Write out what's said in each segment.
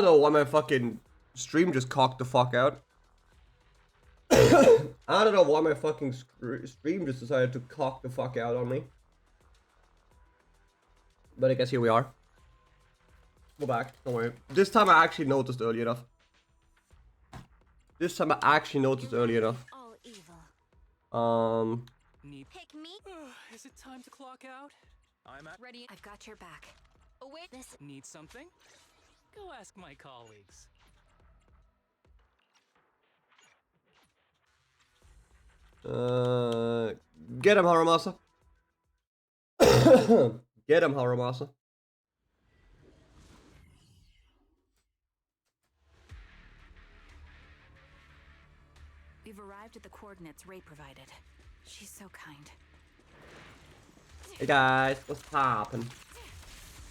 I don't know why my fucking stream just cocked the fuck out. I don't know why my fucking stream just decided to cock the fuck out on me. But I guess here we are. We're back. Don't worry. This time I actually noticed early enough. This time I actually noticed early enough. Pick me. Is it time to clock out? I'm Ready. I've got your back. Oh wait, this. Need something? Go ask my colleagues. Get him, Haramasa. Get him, Haramasa. We've arrived at the coordinates Ray provided. She's so kind. Hey guys, what's poppin'?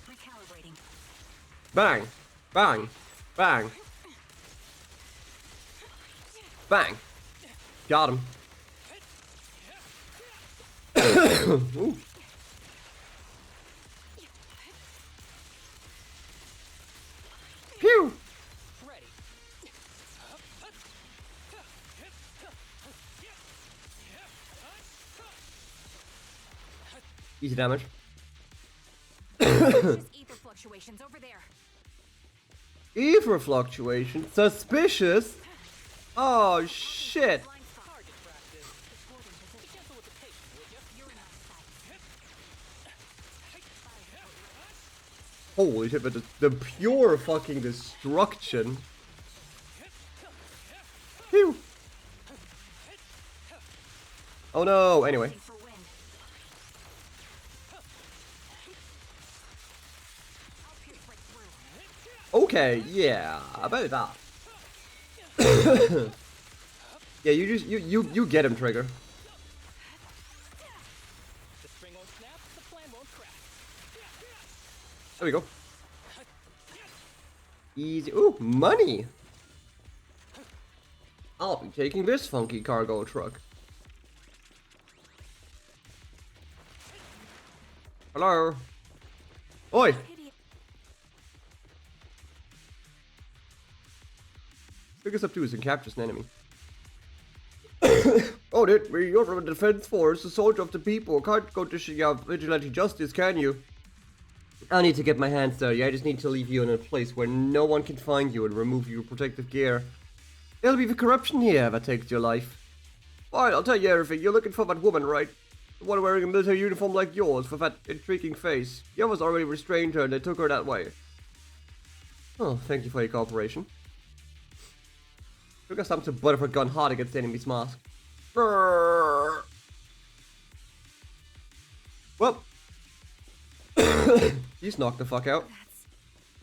Recalibrating. Bang! Bang! Bang! Bang! Got him. Ooh. Pew! Ready. Easy damage. Just ether fluctuations over there. Ether fluctuation? Suspicious? Oh shit! Blind spot. Target practice. Be gentle with the patient, would ya? You're not sight. Holy shit, but the pure fucking destruction. Phew. Oh no, anyway. For wind. I'll pierce right through. Okay, yeah, about that. Yeah, you get him, Trigger. The string won't snap, the plan won't crack. There we go. Easy. Ooh, money! I'll be taking this funky cargo truck. Hello? Oi! Pity. Biggest up to is and captures an enemy. Oh, dude, you're from a defense force, a soldier of the people. Can't go dishing out vigilante justice, can you? I need to get my hands dirty. I just need to leave you in a place where no one can find you and remove your protective gear. It'll be the corruption here that takes your life. Fine, I'll tell you everything. You're looking for that woman, right? The one wearing a military uniform like yours, with that intriguing face. The others already restrained her and they took her that way. Oh, thank you for your cooperation. Took us time to butter her gun hard against the enemy's mask. Brrr. Well. He's knocked the fuck out.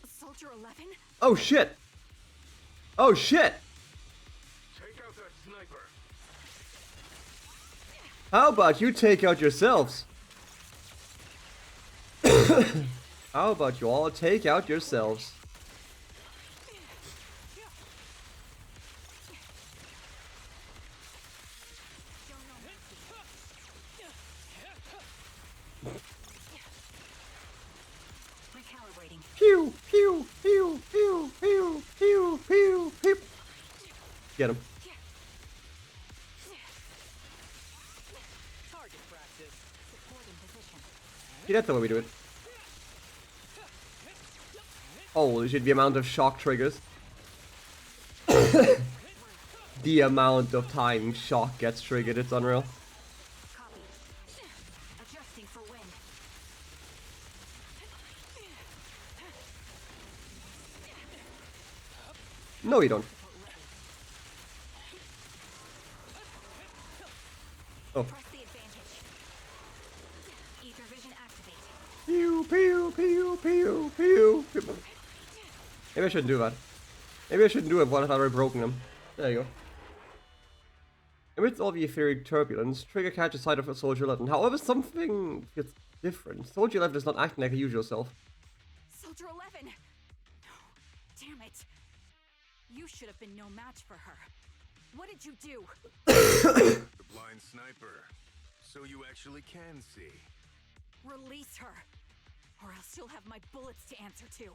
That's Soldier 11? Oh shit! Oh shit! Take out that sniper. How about you take out yourselves? How about you all take out yourselves? Recalibrating. Pew, pew, pew, pew, pew, pew, pew, pew. Get him. Target practice. Supporting position. See, that's the way we do it. Holy shit, the amount of shock triggers. The amount of time shock gets triggered, it's unreal. Copy. Adjusting for wind. No, you don't. Oh. Press the advantage. Ether vision activate. Pew, pew, pew, pew, pew, pew. Maybe I shouldn't do that. Maybe I shouldn't do it while I've already broken them. There you go. Amidst all the etheric turbulence, Trigger catches sight of a Soldier 11. However, something feels different. Soldier 11 is not acting like her usual self. Soldier 11! Damn it. You should have been no match for her. What did you do? The blind sniper. So you actually can see. Release her. Or else you'll have my bullets to answer to.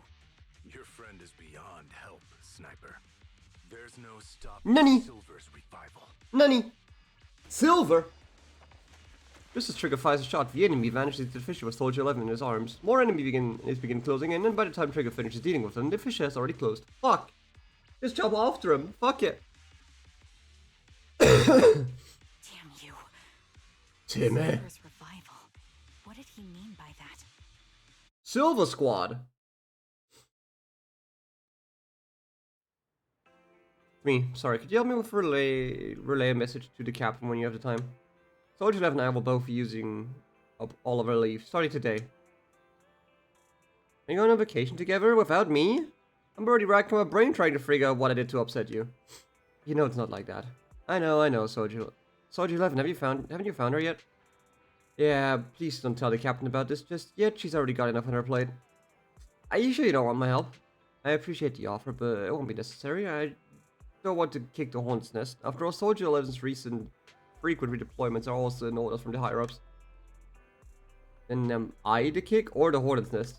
Your friend is beyond help, Sniper. There's no stopping Nani? Silver's revival. Nani? Silver? Just as Trigger fires a shot, the enemy vanishes into the Fisher with Soldier 11 in his arms. More enemy begin closing in, and by the time Trigger finishes dealing with them, the Fisher has already closed. Fuck! Just jump after him. Fuck it. Damn you. Timmy. Silver's revival. What did he mean by that? Silver Squad. Me, sorry, could you help me with relay a message to the captain when you have the time? Soldier 11 and I will both be using up all of our leave, starting today. Are you going on vacation together without me? I'm already racking my brain trying to figure out what I did to upset you. You know it's not like that. I know, Soldier 11, haven't you found her yet? Yeah, please don't tell the captain about this just yet, she's already got enough on her plate. Are you sure you don't want my help? I appreciate the offer, but it won't be necessary. I don't want to kick the hornet's nest. After all, Soldier 11's recent frequent redeployments are also an orders from the higher-ups. Then am I the kick or the hornet's nest?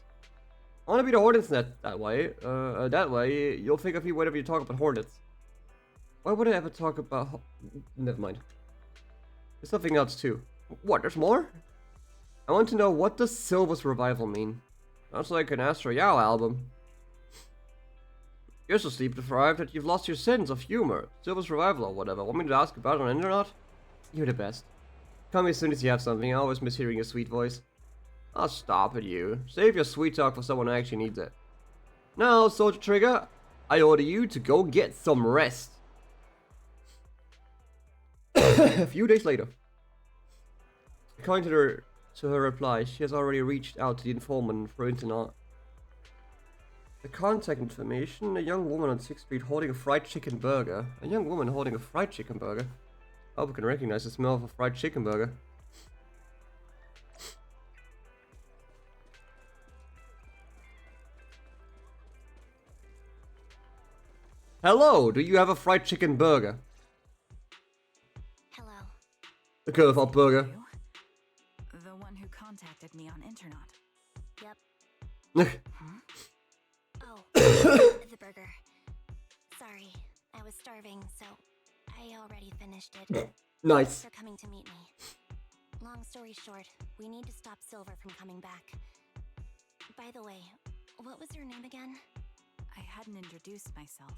I want to be the hornet's nest that way. That way, you'll think of me whenever you talk about hornets. Why would I ever talk about... Never mind. There's something else too. What, there's more? I want to know, what does Silver's revival mean? Sounds like an Astro Yao album. You're so sleep deprived that you've lost your sense of humor. Silver's revival or whatever. Want me to ask about it on the internet? You're the best. Call me as soon as you have something. I always miss hearing your sweet voice. I'll stop at you. Save your sweet talk for someone who actually needs it. Now, Soldier Trigger, I order you to go get some rest. A few days later. According to her reply, she has already reached out to the informant for internet. The contact information, a young woman on 6th Street holding a fried chicken burger. A young woman holding a fried chicken burger. I hope I can recognize the smell of a fried chicken burger. Hello, do you have a fried chicken burger? Hello. The curveball burger. You? The one who contacted me on internet. Yep. Oh, the burger. Sorry, I was starving, so I already finished it. Nice. Thanks for coming to meet me. Long story short, we need to stop Silver from coming back. By the way, what was your name again? I hadn't introduced myself.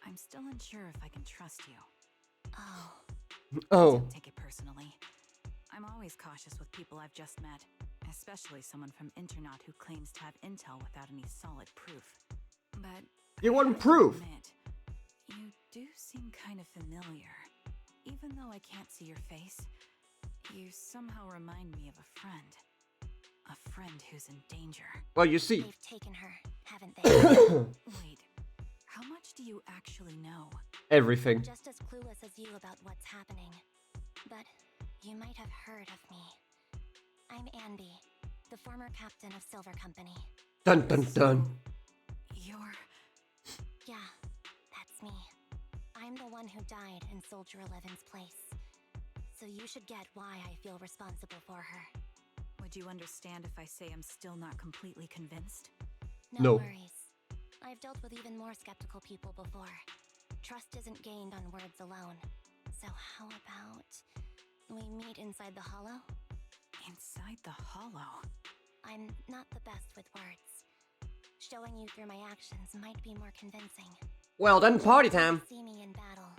I'm still unsure if I can trust you. Oh, Oh. Don't take it personally. I'm always cautious with people I've just met, especially someone from Internet who claims to have intel without any solid proof. But You want I have to proof? admit, you do seem kind of familiar. Even though I can't see your face, you somehow remind me of a friend. A friend who's in danger. Well, you see. they've taken her, haven't they? Wait, how much do you actually know? Everything. Just as clueless as you about what's happening. But you might have heard of me. I'm Andy, the former captain of Silver Company. Dun dun dun. You're... Yeah, that's me. I'm the one who died in Soldier 11's place. So you should get why I feel responsible for her. Would you understand if I say I'm still not completely convinced? No. Worries. I've dealt with even more skeptical people before. Trust isn't gained on words alone. So how about we meet inside the hollow? Inside the hollow? I'm not the best with words. Showing you through my actions might be more convincing. Well then, party time. See me in battle.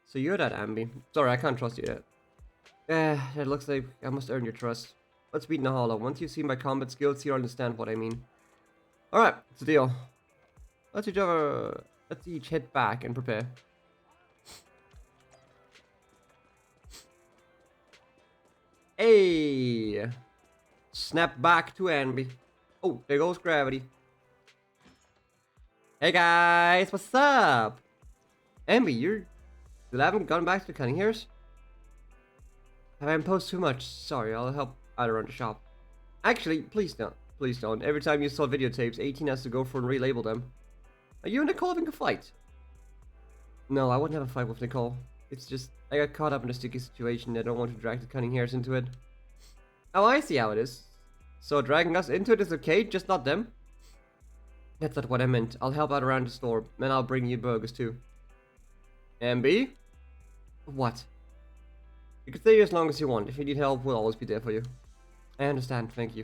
So you're that Ambi. Sorry, I can't trust you yet. It looks like I must earn your trust. Let's meet in the hollow. Once you've seen my combat skills, you'll understand what I mean. Alright, it's a deal. Let's each head back and prepare. Hey! Snap back to Ambi. Oh, there goes gravity. Hey guys, what's up? Ambi, you haven't gone back to the cunning hairs? Have I imposed too much? Sorry, I'll help out around the shop. Actually, please don't. Please don't. Every time you saw videotapes, 18 has to go for and relabel them. Are you and Nicole having a fight? No, I wouldn't have a fight with Nicole. It's just, I got caught up in a sticky situation and I don't want to drag the cunning hairs into it. Oh, I see how it is. So dragging us into it is okay, just not them? That's not what I meant. I'll help out around the store, and I'll bring you burgers too. MB? What? You can stay here as long as you want. If you need help, we'll always be there for you. I understand, thank you.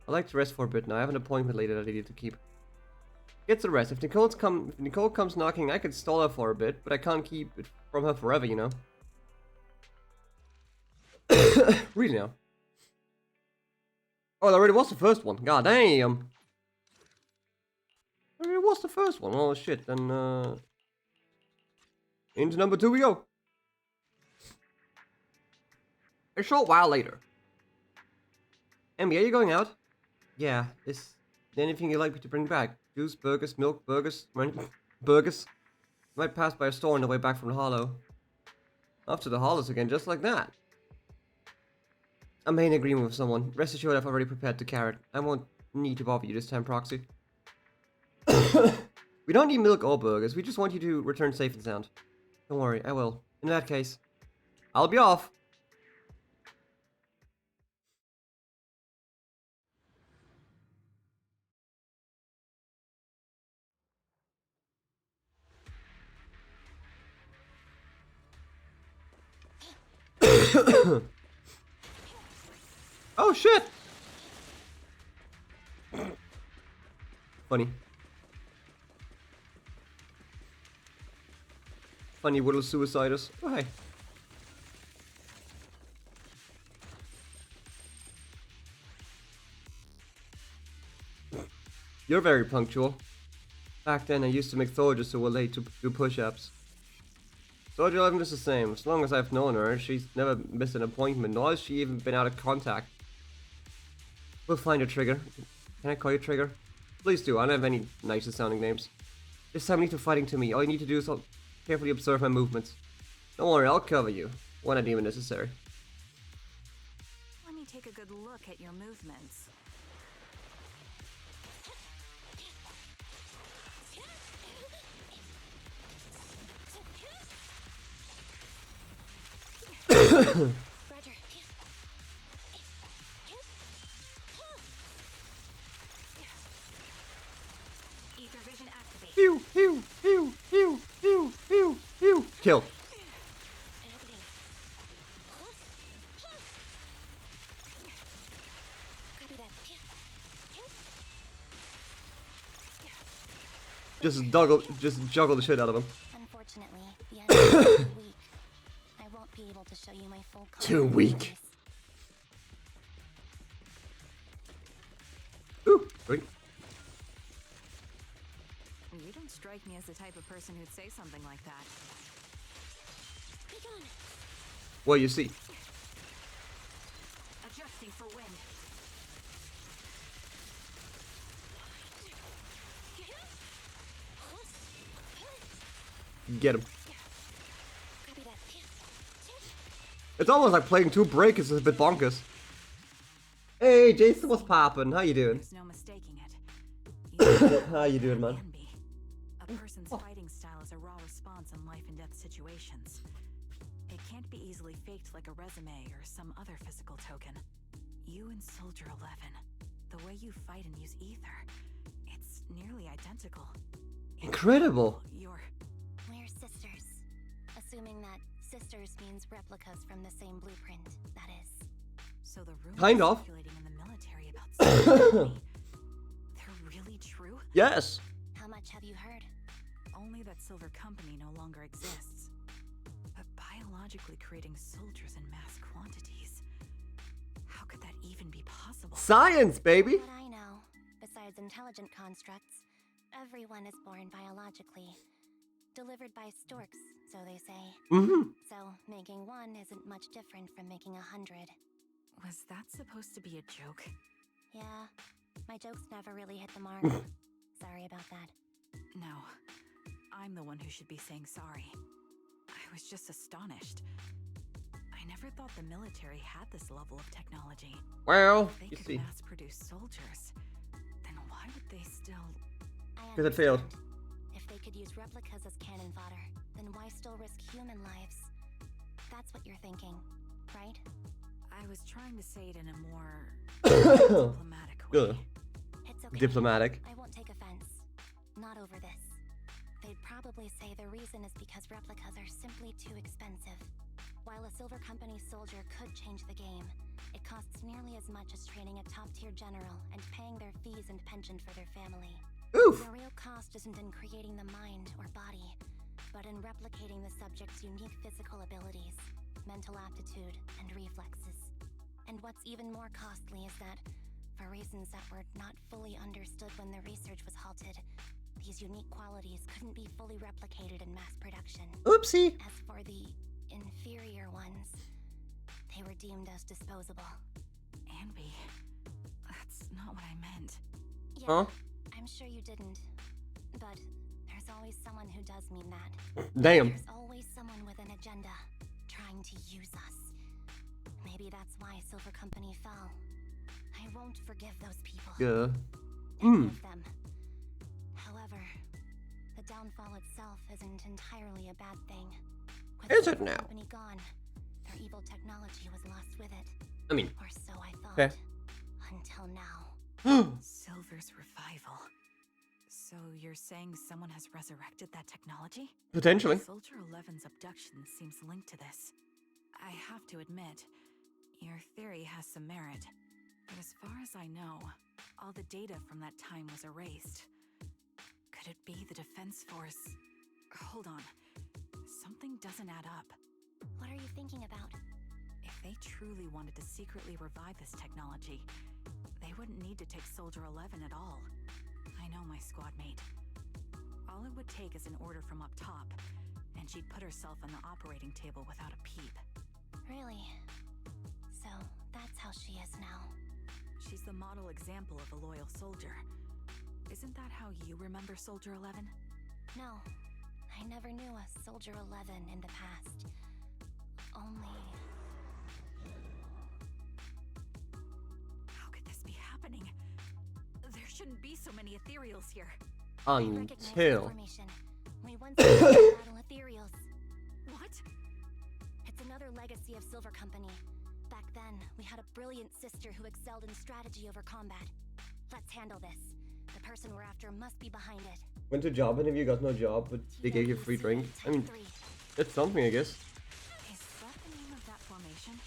I'd like to rest for a bit now. I have an appointment later that I need to keep. Get to rest. If Nicole comes knocking, I could stall her for a bit, but I can't keep it from her forever, you know. Really now. Oh, that already was the first one. God damn. That already was the first one. Oh shit, then into number 2 we go. A short while later. Emmy, are you going out? Yeah, is there anything you'd like me to bring back? Juice, burgers, milk, burgers, burgers. Might pass by a store on the way back from the Hollow. Off to the Hollows again, just like that. I'm in agreement with someone. Rest assured I've already prepared the carrot. I won't need to bother you this time, Proxy. We don't need milk or burgers, we just want you to return safe and sound. Don't worry, I will. In that case, I'll be off. Oh shit! Funny. Funny little suiciders. Oh, hey. You're very punctual. Back then I used to make soldiers who were late to do push-ups. Soldier 11 is the same. As long as I've known her, she's never missed an appointment, nor has she even been out of contact. We'll find her, Trigger. Can I call you Trigger? Please do, I don't have any nicer sounding names. This time I need to fighting to me. All you need to do is carefully observe my movements. Don't worry, I'll cover you when I deem it necessary. Let me take a good look at your movements. Roger. Ether vision activate. Pew, pew, pew, pew, pew, pew, pew. Kill. Copy that. Just juggle the shit out of him. Unfortunately, the enemy is too weak. I won't be able to show you my full color. Too weak. Ooh, drink. You don't strike me as the type of person who'd say something like that. Well, you see. Adjusting for wind. Get him. It's almost like playing 2 breakers is a bit bonkers. Hey, Jason, what's poppin'? How you doing? There's no mistaking it. How you doing, man? Can be. A person's fighting style is a raw response in life and death situations. It can't be easily faked like a resume or some other physical token. You and Soldier 11, the way you fight and use ether, it's nearly identical. Incredible. We're sisters. Assuming that sisters means replicas from the same blueprint, that is. So the rumors Kind of. circulating in the military about Soldier, they're really true? Yes. How much have you heard? Only that Silver Company no longer exists. But biologically creating soldiers in mass quantities, how could that even be possible? Science, baby. What I know, besides intelligent constructs, everyone is born biologically. Delivered by storks, so they say. Mm-hmm. So, making one isn't much different from making 100. Was that supposed to be a joke? Yeah, my jokes never really hit the mark. Sorry about that. No, I'm the one who should be saying sorry. I was just astonished. I never thought the military had this level of technology. Well, If they you could see. mass produce soldiers, then why would they still... Because it failed. If they could use replicas as cannon fodder, then why still risk human lives? That's what you're thinking, right? I was trying to say it in a more diplomatic way. Good. It's okay. Diplomatic. I won't take offense. Not over this. They'd probably say the reason is because replicas are simply too expensive. While a Silver Company soldier could change the game, it costs nearly as much as training a top-tier general and paying their fees and pension for their family. Oof. The real cost isn't in creating the mind or body, but in replicating the subject's unique physical abilities, mental aptitude, and reflexes. And what's even more costly is that, for reasons that were not fully understood when the research was halted, these unique qualities couldn't be fully replicated in mass production. Oopsie. As for the inferior ones, they were deemed as disposable. Anby, that's not what I meant. Yeah, Huh? I'm sure you didn't. But there's always someone who does mean that. Damn. There's always someone with an agenda, trying to use us. Maybe that's why Silver Company fell. I won't forgive those people. Yeah. Any of them. However, the downfall itself isn't entirely a bad thing. With Is the it now? company gone, their evil technology was lost with it. I mean, Or so I thought. fair. Until now. Silver's revival. So you're saying someone has resurrected that technology? Potentially. Soldier 11's abduction seems linked to this. I have to admit, your theory has some merit. But as far as I know, all the data from that time was erased. Could it be the Defense Force? Hold on. Something doesn't add up. What are you thinking about? If they truly wanted to secretly revive this technology, they wouldn't need to take Soldier 11 at all. I know my squad mate. All it would take is an order from up top, and she'd put herself on the operating table without a peep. Really? So, that's how she is now. She's the model example of a loyal soldier. Isn't that how you remember Soldier 11? No, I never knew a Soldier 11 in the past. Only... How could this be happening? There shouldn't be so many ethereals here. I recognize the Until. formation. We once had battle ethereals. What? It's another legacy of Silver Company. Back then, we had a brilliant sister who excelled in strategy over combat. Let's handle this. The person we're after must be behind it. Went to a job interview, got no job, but they gave you a free drink. I mean, that's something, I guess. Is that the name of that formation?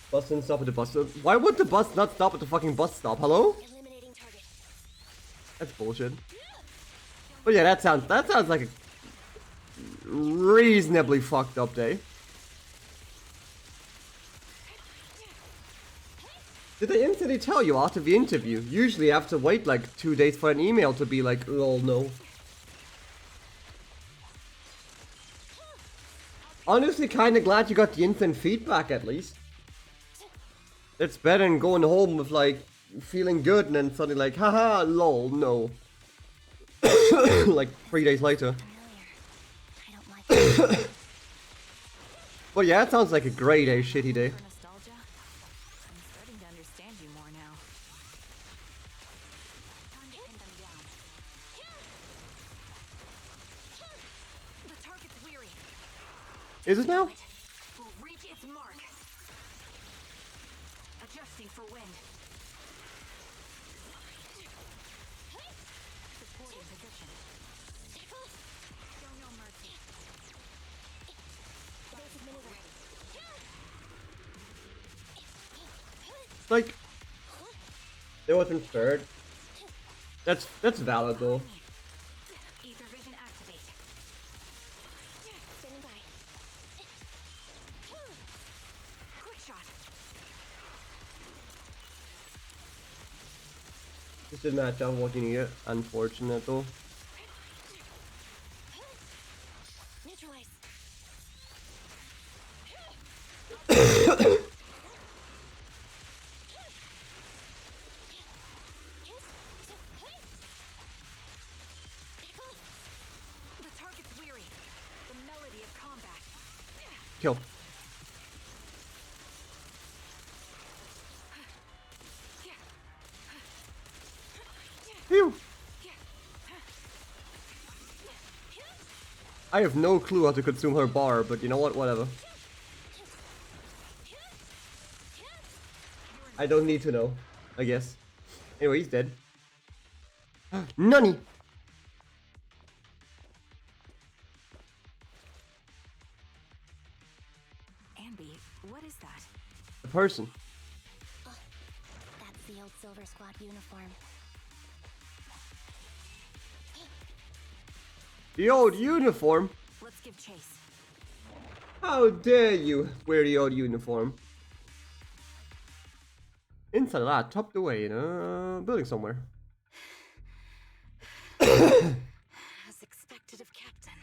Bus didn't stop at the bus stop. Why would the bus not stop at the fucking bus stop? Hello? Eliminating target. That's bullshit. But yeah, that sounds like a reasonably fucked up day. Did they instantly tell you after the interview? Usually you have to wait like 2 days for an email to be like, oh no. Honestly, kinda glad you got the instant feedback at least. It's better than going home with like, feeling good and then suddenly like, haha, lol, no. Like 3 days later. Familiar. I don't like it. But yeah, it sounds like a great day, shitty day. For nostalgia? I'm starting to understand you more now. Time to pin them down. The target's weary. Is it now? Will reach its mark. Adjusting for wind. Supporting position. Show no mercy. Basic maneuver. Like, it wasn't third. That's valid though. Ether vision activate. Standing by. Quick shot. This did match up what you needed. Unfortunate though. Neutralize. The target's weary. The melody of combat. Kill. Phew. I have no clue how to consume her bar, but you know what, whatever. I don't need to know, I guess. Anyway, he's dead. Nani! Anby, what is that? A person. That's the old Silver Squad uniform. The old uniform? Let's give chase. How dare you wear the old uniform? Inside that, tucked away in a building somewhere. As expected of Captain,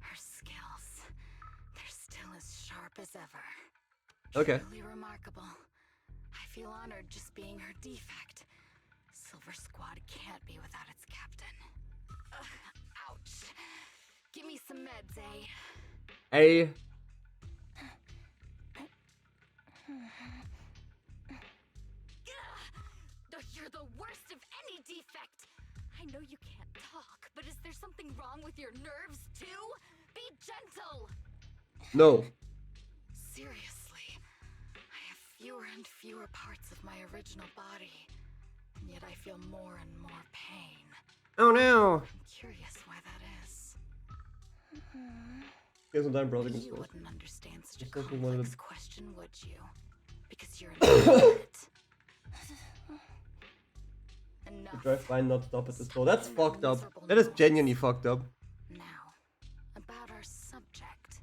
her skills, they're still as sharp as ever. Okay. Truly remarkable. I feel honored just being her defect. Silver Squad can't be without its captain. Ouch. Give me some meds, eh? Hey. You're the worst of any defect. I know you can't talk, but is there something wrong with your nerves too? Be gentle. No. Seriously, I have fewer and fewer parts of my original body, and yet I feel more and more pain. Oh no. I'm curious why that is. Here's some time browsing You this. wouldn't understand such a Just something one of complex the- question, would you? Because you're an idiot. Enough. Drive by and not stop at the store. That's Stop fucked up. miserable That is noise. genuinely fucked up. Now, about our subject.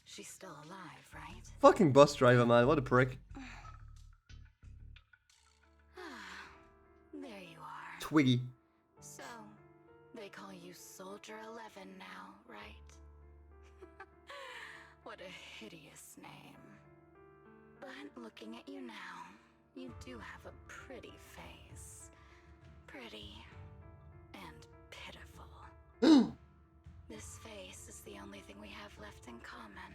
She's still alive, right? Fucking bus driver, man. What a prick. There you are. Twiggy. So, they call you Soldier 11 now, right? What a hideous name. But looking at you now, you do have a pretty face. Pretty and pitiful. This face is the only thing we have left in common.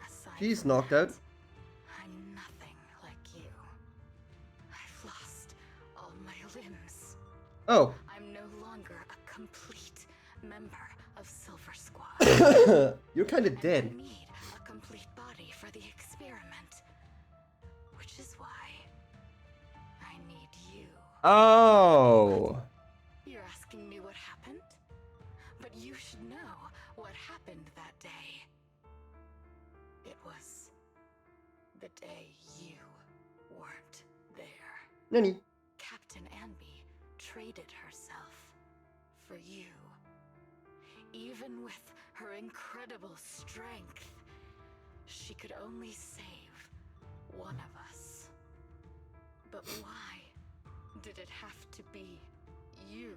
Aside She's from knocked that, out. I'm nothing like you. I've lost all my limbs. Oh. I'm no longer a complete member of Silver Squad. You're kinda And dead. I need a complete body for the experiment. Which is why I need you. Oh. You're asking me what happened? But you should know what happened that day. It was the day you weren't there. Nani? Captain Anby traded herself for you. Even with her incredible strength, she could only save one of us. But why did it have to be you?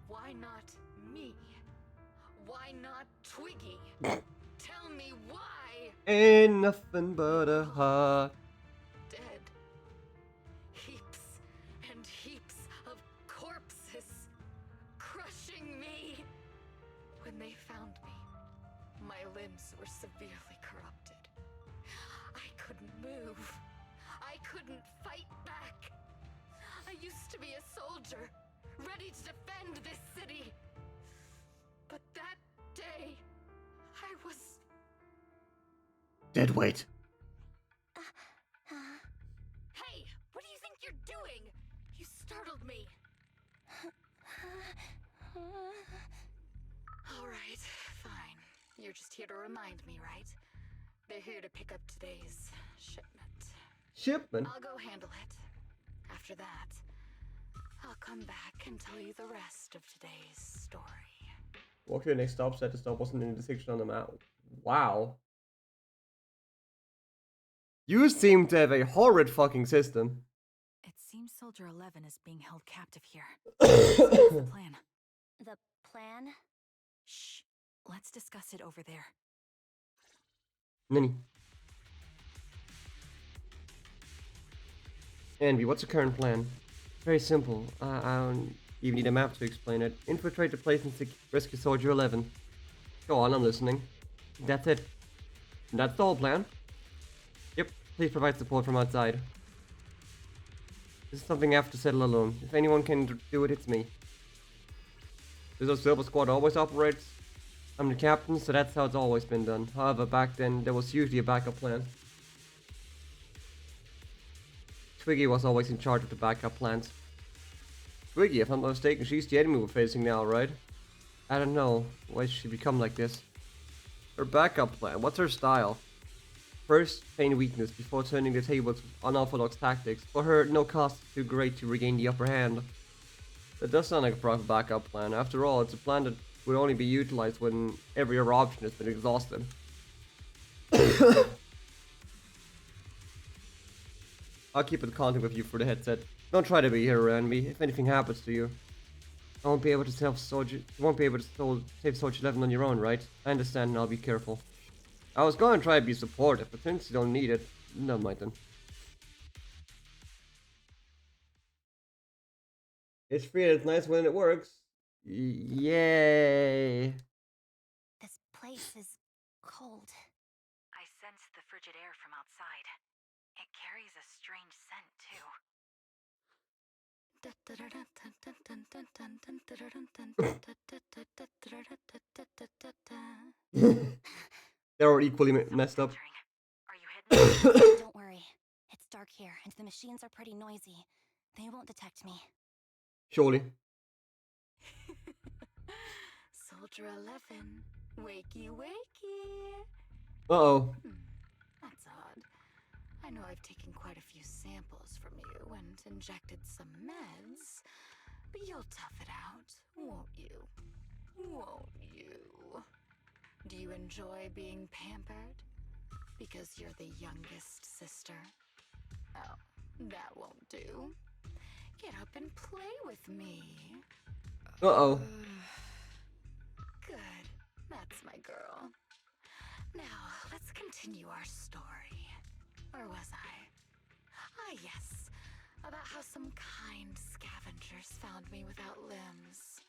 Why not me? Why not Twiggy? Tell me why! Ain't nothing but a heart. Dead. Heaps and heaps of corpses crushing me. When they found me, my limbs were severely corrupted. I couldn't move. I couldn't fight back. I used to be a soldier, ready to defend this city. But that day, I was... Dead weight. Hey, what do you think you're doing? You startled me. All right, fine. You're just here to remind me, right? They're here to pick up today's shipment. Shipment? I'll go handle it. After that, I'll come back and tell you the rest of today's story. Walk to the next stop, set the stop wasn't in the section on the map. Wow. You seem to have a horrid fucking system. It seems Soldier 11 is being held captive here. What's the plan? The plan? Shh. Let's discuss it over there. Nini. Anby, what's the current plan? Very simple. I don't even need a map to explain it. Infiltrate the place and rescue Soldier 11. Go on, I'm listening. That's it. And that's the whole plan. Yep, please provide support from outside. This is something I have to settle alone. If anyone can do it, it's me. This is how Silver Squad always operates. I'm the captain, so that's how it's always been done. However, back then, there was usually a backup plan. Twiggy was always in charge of the backup plans. Twiggy, if I'm not mistaken, she's the enemy we're facing now, right? I don't know. Why did she become like this? Her backup plan, what's her style? First, feign weakness before turning the tables with unorthodox tactics. For her, no cost is too great to regain the upper hand. That does sound like a proper backup plan. After all, it's a plan that would only be utilized when every other option has been exhausted. I'll keep in contact with you for the headset. Don't try to be here around me. If anything happens to you, I won't be able to save Soldier 11 on your own, right? I understand, and I'll be careful. I was going to try to be supportive, but since you don't need it, never mind then. It's free and it's nice when it works. Yay! This place is cold. I sense the frigid air from outside. It carries a strange scent, too. They're all equally messed up. Are you hidden? Don't worry. It's dark here, and the machines are pretty noisy. They won't detect me. Surely. Soldier 11, wakey wakey. Uh-oh. That's odd. I know I've taken quite a few samples from you and injected some meds, but you'll tough it out, won't you? Won't you? Do you enjoy being pampered? Because you're the youngest sister? Oh, that won't do. Get up and play with me. Uh-oh. Good. That's my girl. Now, let's continue our story. Where was I? Ah, yes. About how some kind scavengers found me without limbs.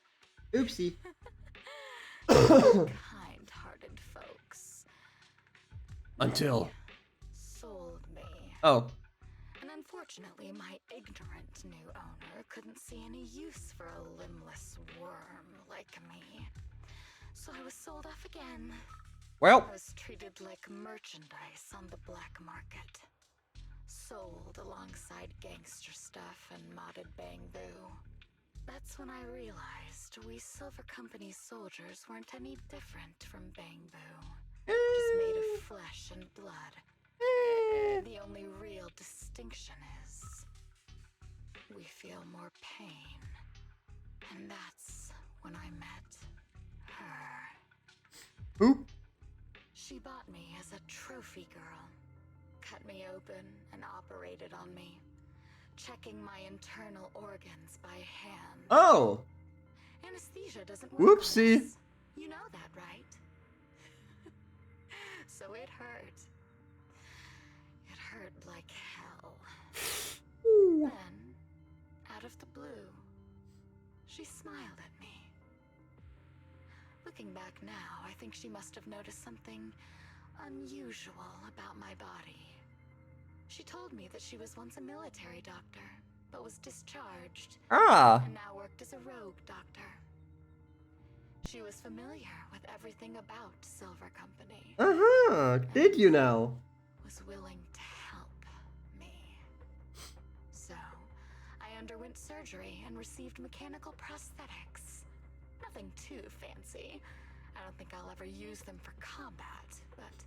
Oopsie. Kind-hearted folks. Until. Sold me. Oh. And unfortunately, my ignorant new owner couldn't see any use for a limbless worm like me. So I was sold off again. Well. I was treated like merchandise on the black market. Sold alongside gangster stuff and modded bamboo. That's when I realized we Silver Company soldiers weren't any different from bamboo. Just made of flesh and blood. The only real distinction is we feel more pain. And that's when I met her. Who? She bought me as a trophy girl. Cut me open and operated on me, checking my internal organs by hand. Oh. Anesthesia doesn't work. Whoopsie. On us. You know that, right? So it hurt. It hurt like hell. Then, out of the blue, she smiled at me. Looking back now, I think she must have noticed something unusual about my body. She told me that she was once a military doctor, but was discharged, Ah. and now worked as a rogue doctor. She was familiar with everything about Silver Company. Uh-huh. Did you now? Was willing to help me. So, I underwent surgery and received mechanical prosthetics. Nothing too fancy. I don't think I'll ever use them for combat, but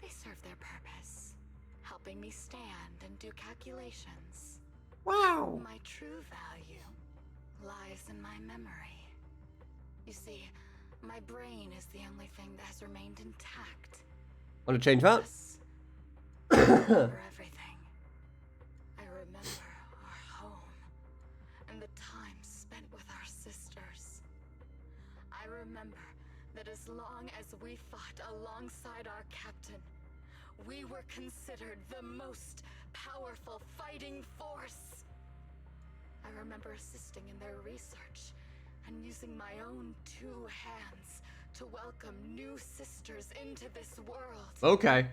they serve their purpose, helping me stand and do calculations. Wow. My true value lies in my memory. You see, my brain is the only thing that has remained intact. Want to change that? Yes. I remember everything. I remember our home and the time spent with our sisters. I remember that as long as we fought alongside our captain, we were considered the most powerful fighting force. I remember assisting in their research and using my own 2 hands to welcome new sisters into this world. Okay.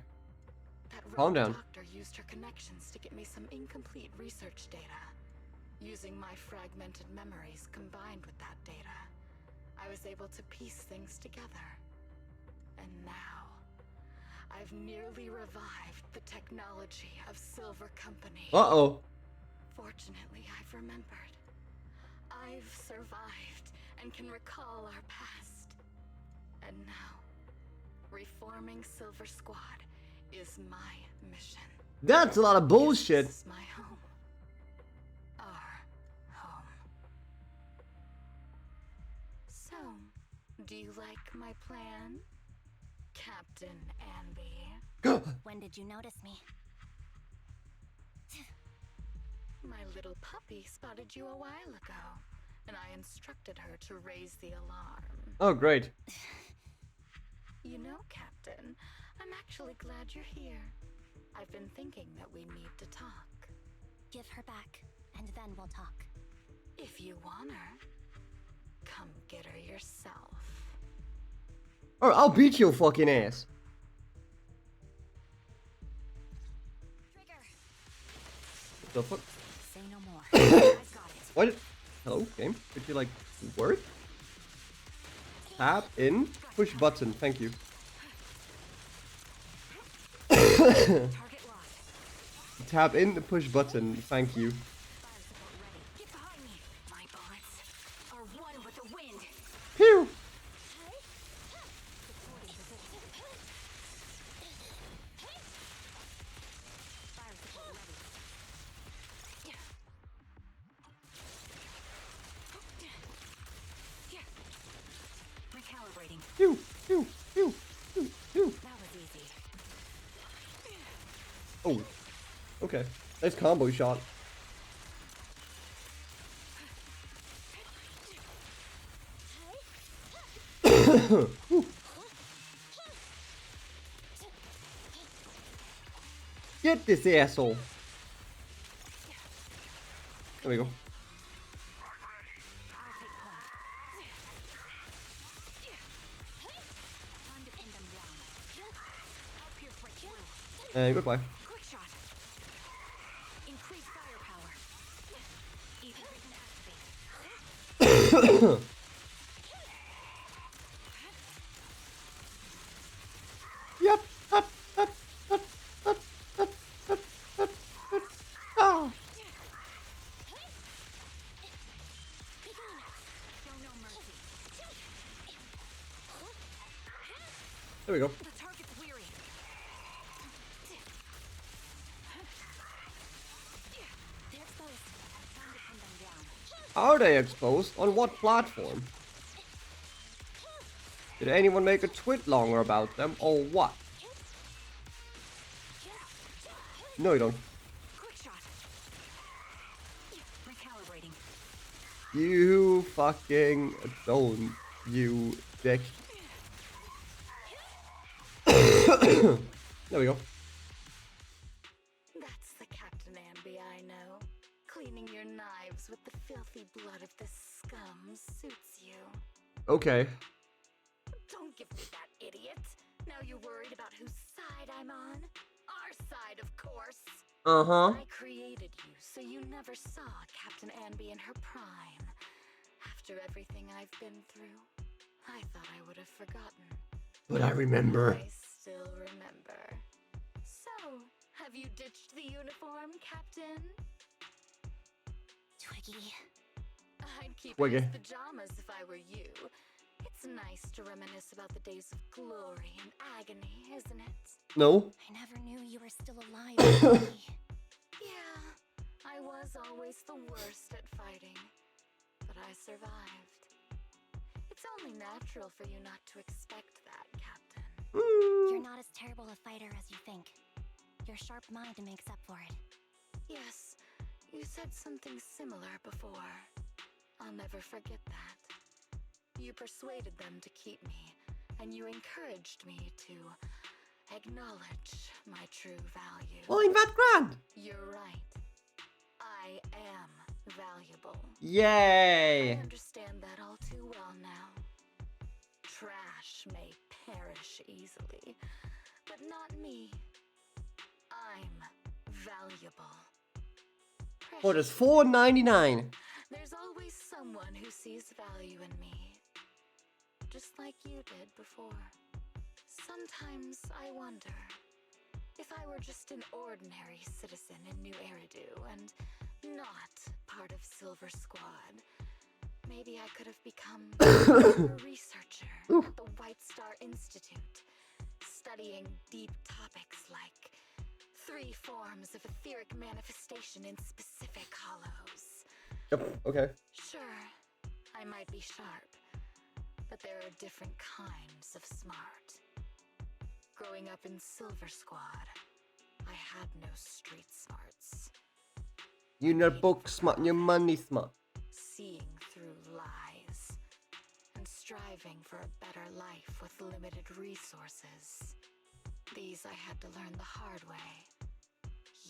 That Calm rogue down. doctor used her connections to get me some incomplete research data. Using my fragmented memories combined with that data, I was able to piece things together. And now, I've nearly revived the technology of Silver Company. Uh-oh. Fortunately, I've remembered. I've survived and can recall our past. And now, reforming Silver Squad is my mission. That's a lot of bullshit. This is my home. Our home. So, do you like my plan, Captain Anby? When did you notice me? My little puppy spotted you a while ago, and I instructed her to raise the alarm. Oh, great. You know, Captain, I'm actually glad you're here. I've been thinking that we need to talk. Give her back, and then we'll talk. If you want her, come get her yourself. Or I'll beat your fucking ass. Trigger! What the fuck? Say no more. I've got it. What? Hello, game? Could you, like, work? Tap in, push button, thank you. Target locked. Tap in the push button, thank you. Fire support ready. Get behind me. My bullets are one with the wind. Pew! Supporting position. Fire support ready. Recalibrating. Pew! Pew! Pew! Pew! Pew! That was easy. Oh. Okay. Nice combo shot. Whew. Get this asshole. There we go. Time to pin them down. I'll pierce right through. And goodbye. Quick shot. Increase firepower. Even activate. Yep. Up, up, up, up, up, up, up, up. Ah. Show no mercy. There we go. The target's weary. They're exposed. Time to pin them down. Are they exposed? On what platform? Did anyone make a tweet longer about them, or what? No, you don't. Quick shot. Recalibrating. You fucking don't, you dick. There we go. That's the Captain Anby I know. Cleaning your knives with the filthy blood of this scum suits you. Okay. Don't give me that, idiot. Now you're worried about whose side I'm on? Our side, of course. Uh-huh. I created you, so you never saw Captain Anby in her prime. After everything I've been through, I thought I would have forgotten. But I remember. I still remember. So, have you ditched the uniform, Captain? Twiggy. I'd keep Twiggy. it as pajamas if I were you. It's nice to reminisce about the days of glory and agony, isn't it? No. I never knew you were still alive. Twiggy. Yeah, I was always the worst at fighting, but I survived. It's only natural for you not to expect that, Captain. You're not as terrible a fighter as you think. Your sharp mind makes up for it. Yes, you said something similar before. I'll never forget that. You persuaded them to keep me, and you encouraged me to acknowledge my true value. Well, ain't that grand? You're right. I am valuable. I Yay. understand that all too well now. Trash may perish easily, but not me. I'm valuable. For just Precious. $4.99. There's always someone who sees value in me. Just like you did before. Sometimes I wonder if I were just an ordinary citizen in New Eridu and not part of Silver Squad, maybe I could have become a researcher at the White Star Institute, studying deep topics like 3 forms of etheric manifestation in specific hollows. Yep, okay. Sure, I might be sharp, but there are different kinds of smart. Growing up in Silver Squad, I had no street smarts. You're not book smart, you're money smart. Seeing through lies and striving for a better life with limited resources. These I had to learn the hard way,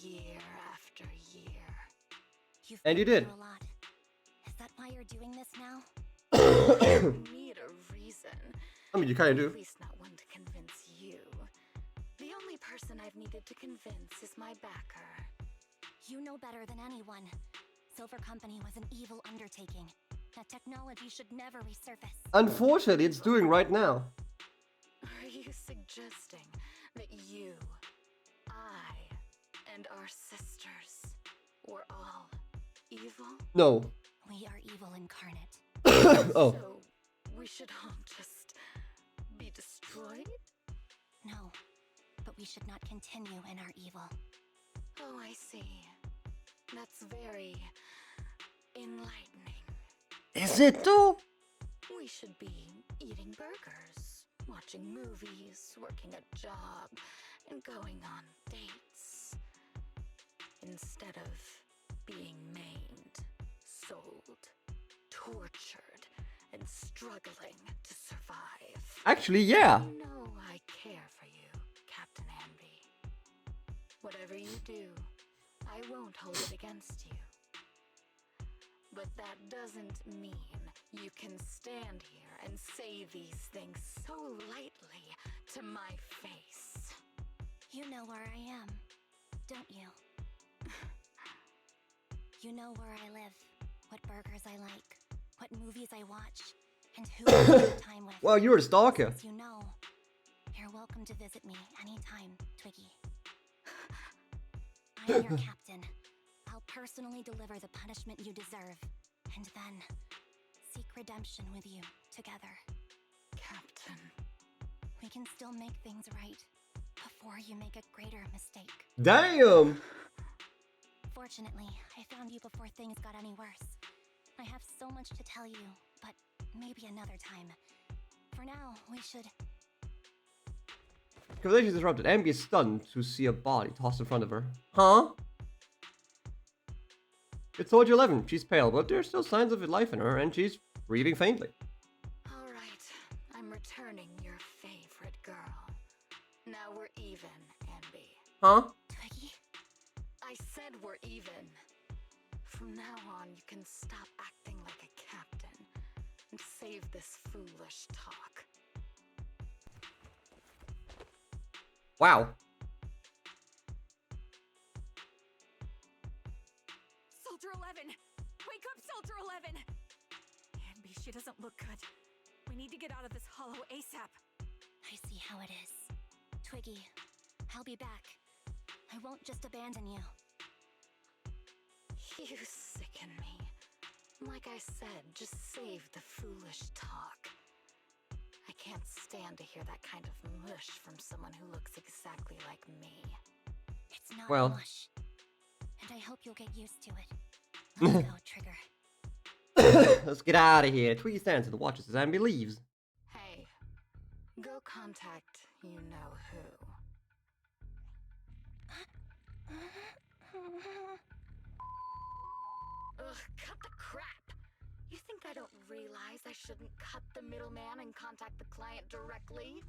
year after year. You've And you been did. through a lot. Is that why you're doing this now? I don't need a reason. I mean, you kinda do. At least not one to convince you. The only person I've needed to convince is my backer. You know better than anyone. Silver Company was an evil undertaking. That technology should never resurface. Unfortunately, it's doing right now. Are you suggesting that you, I, and our sisters were all evil? No. We are evil incarnate. Oh. So we should all just be destroyed? No, but we should not continue in our evil. Oh, I see. That's very enlightening. Is it though? We should be eating burgers, watching movies, working a job, and going on dates. Instead of being maimed, sold, tortured, and struggling to survive. Actually, yeah. You know I care for you, Captain Anby. Whatever you do, I won't hold it against you. But that doesn't mean you can stand here and say these things so lightly to my face. You know where I am, don't you? You know where I live, what burgers I like, what movies I watch, and who I spend time with. Well, you're a stalker. Since you know, you're welcome to visit me anytime, Twiggy. I'm your captain. I'll personally deliver the punishment you deserve, and then seek redemption with you together. Captain. We can still make things right before you make a greater mistake. Damn! Fortunately, I found you before things got any worse. I have so much to tell you, but maybe another time. For now, we should... Conversation interrupted. Ambi is stunned to see a body tossed in front of her. Huh? It's Soldier 11. She's pale, but there's still signs of life in her, and she's breathing faintly. All right, I'm returning your favorite girl. Now we're even, Anby. Huh? Twiggy? I said we're even. From now on, you can stop acting like a captain and save this foolish talk. Wow. Soldier 11! Wake up, Soldier 11! Anby, she doesn't look good. We need to get out of this hollow ASAP. I see how it is. Twiggy, I'll be back. I won't just abandon you. You sicken me. Like I said, just save the foolish talk. I can't stand to hear that kind of mush from someone who looks exactly like me. It's not Well. mush. And I hope you'll get used to it. Let's go, Trigger. Let's get out of here. Twiggy stands and watches as Ambi leaves. Hey, go contact you know who. Ugh, cut the crap! You think I don't realize I shouldn't cut the middleman and contact the client directly?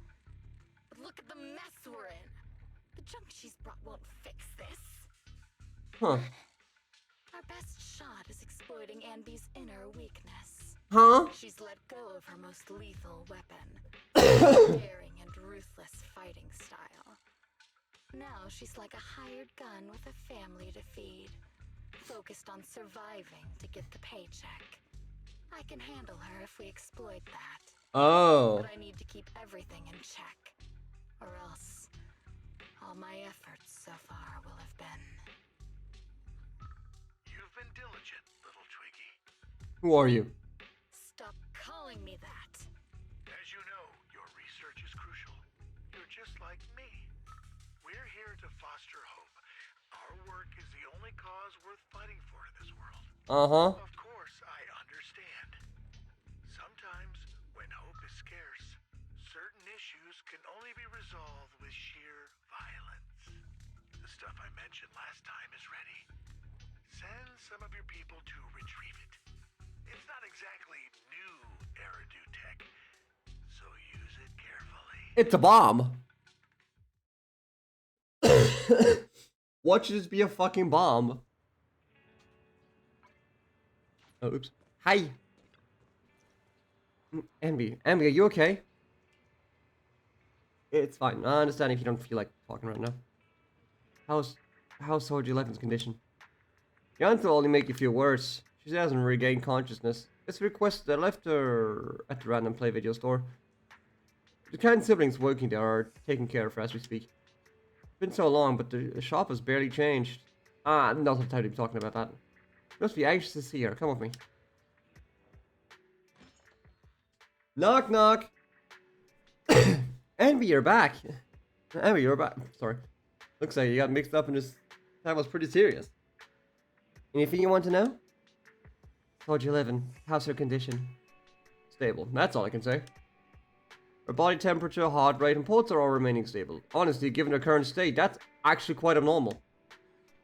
But look at the mess we're in! The junk she's brought won't fix this. Huh. Our best shot is exploiting Anby's inner weakness. Huh? She's let go of her most lethal weapon. Daring and ruthless fighting style. Now she's like a hired gun with a family to feed. Focused on surviving to get the paycheck. I can handle her if we exploit that. Oh. But I need to keep everything in check. Or else, all my efforts so far will have been... You've been diligent, little Twiggy. Who are you? Stop calling me that. As you know, your research is crucial. You're just like me. We're here to foster hope. Our work is the only cause worth fighting for in this world. Uh-huh. Of course, I understand. Sometimes, when hope is scarce, certain issues can only be resolved with sheer violence. The stuff I mentioned last time is ready. Send some of your people to retrieve it. It's not exactly new Eridu tech, so use it carefully. It's a bomb. Watch this be a fucking bomb. Oh, oops. Hi. Envy, are you okay? It's fine. I understand if you don't feel like talking right now. How's Soldier 11's condition? The answer will only make you feel worse. She hasn't regained consciousness. It's a request that I left her at the random play video store. The kind siblings working there are taking care of her as we speak. It's been so long, but the shop has barely changed. Ah, not the time to be talking about that. You must be anxious to see her. Come with me. Knock, knock. Envy, you're back. Envy, you're back. Sorry. Looks like you got mixed up in this. That was pretty serious. Anything you want to know? Soldier 11, how's her condition? Stable. That's all I can say. Her body temperature, heart rate, and pulse are all remaining stable. Honestly, given her current state, that's actually quite abnormal.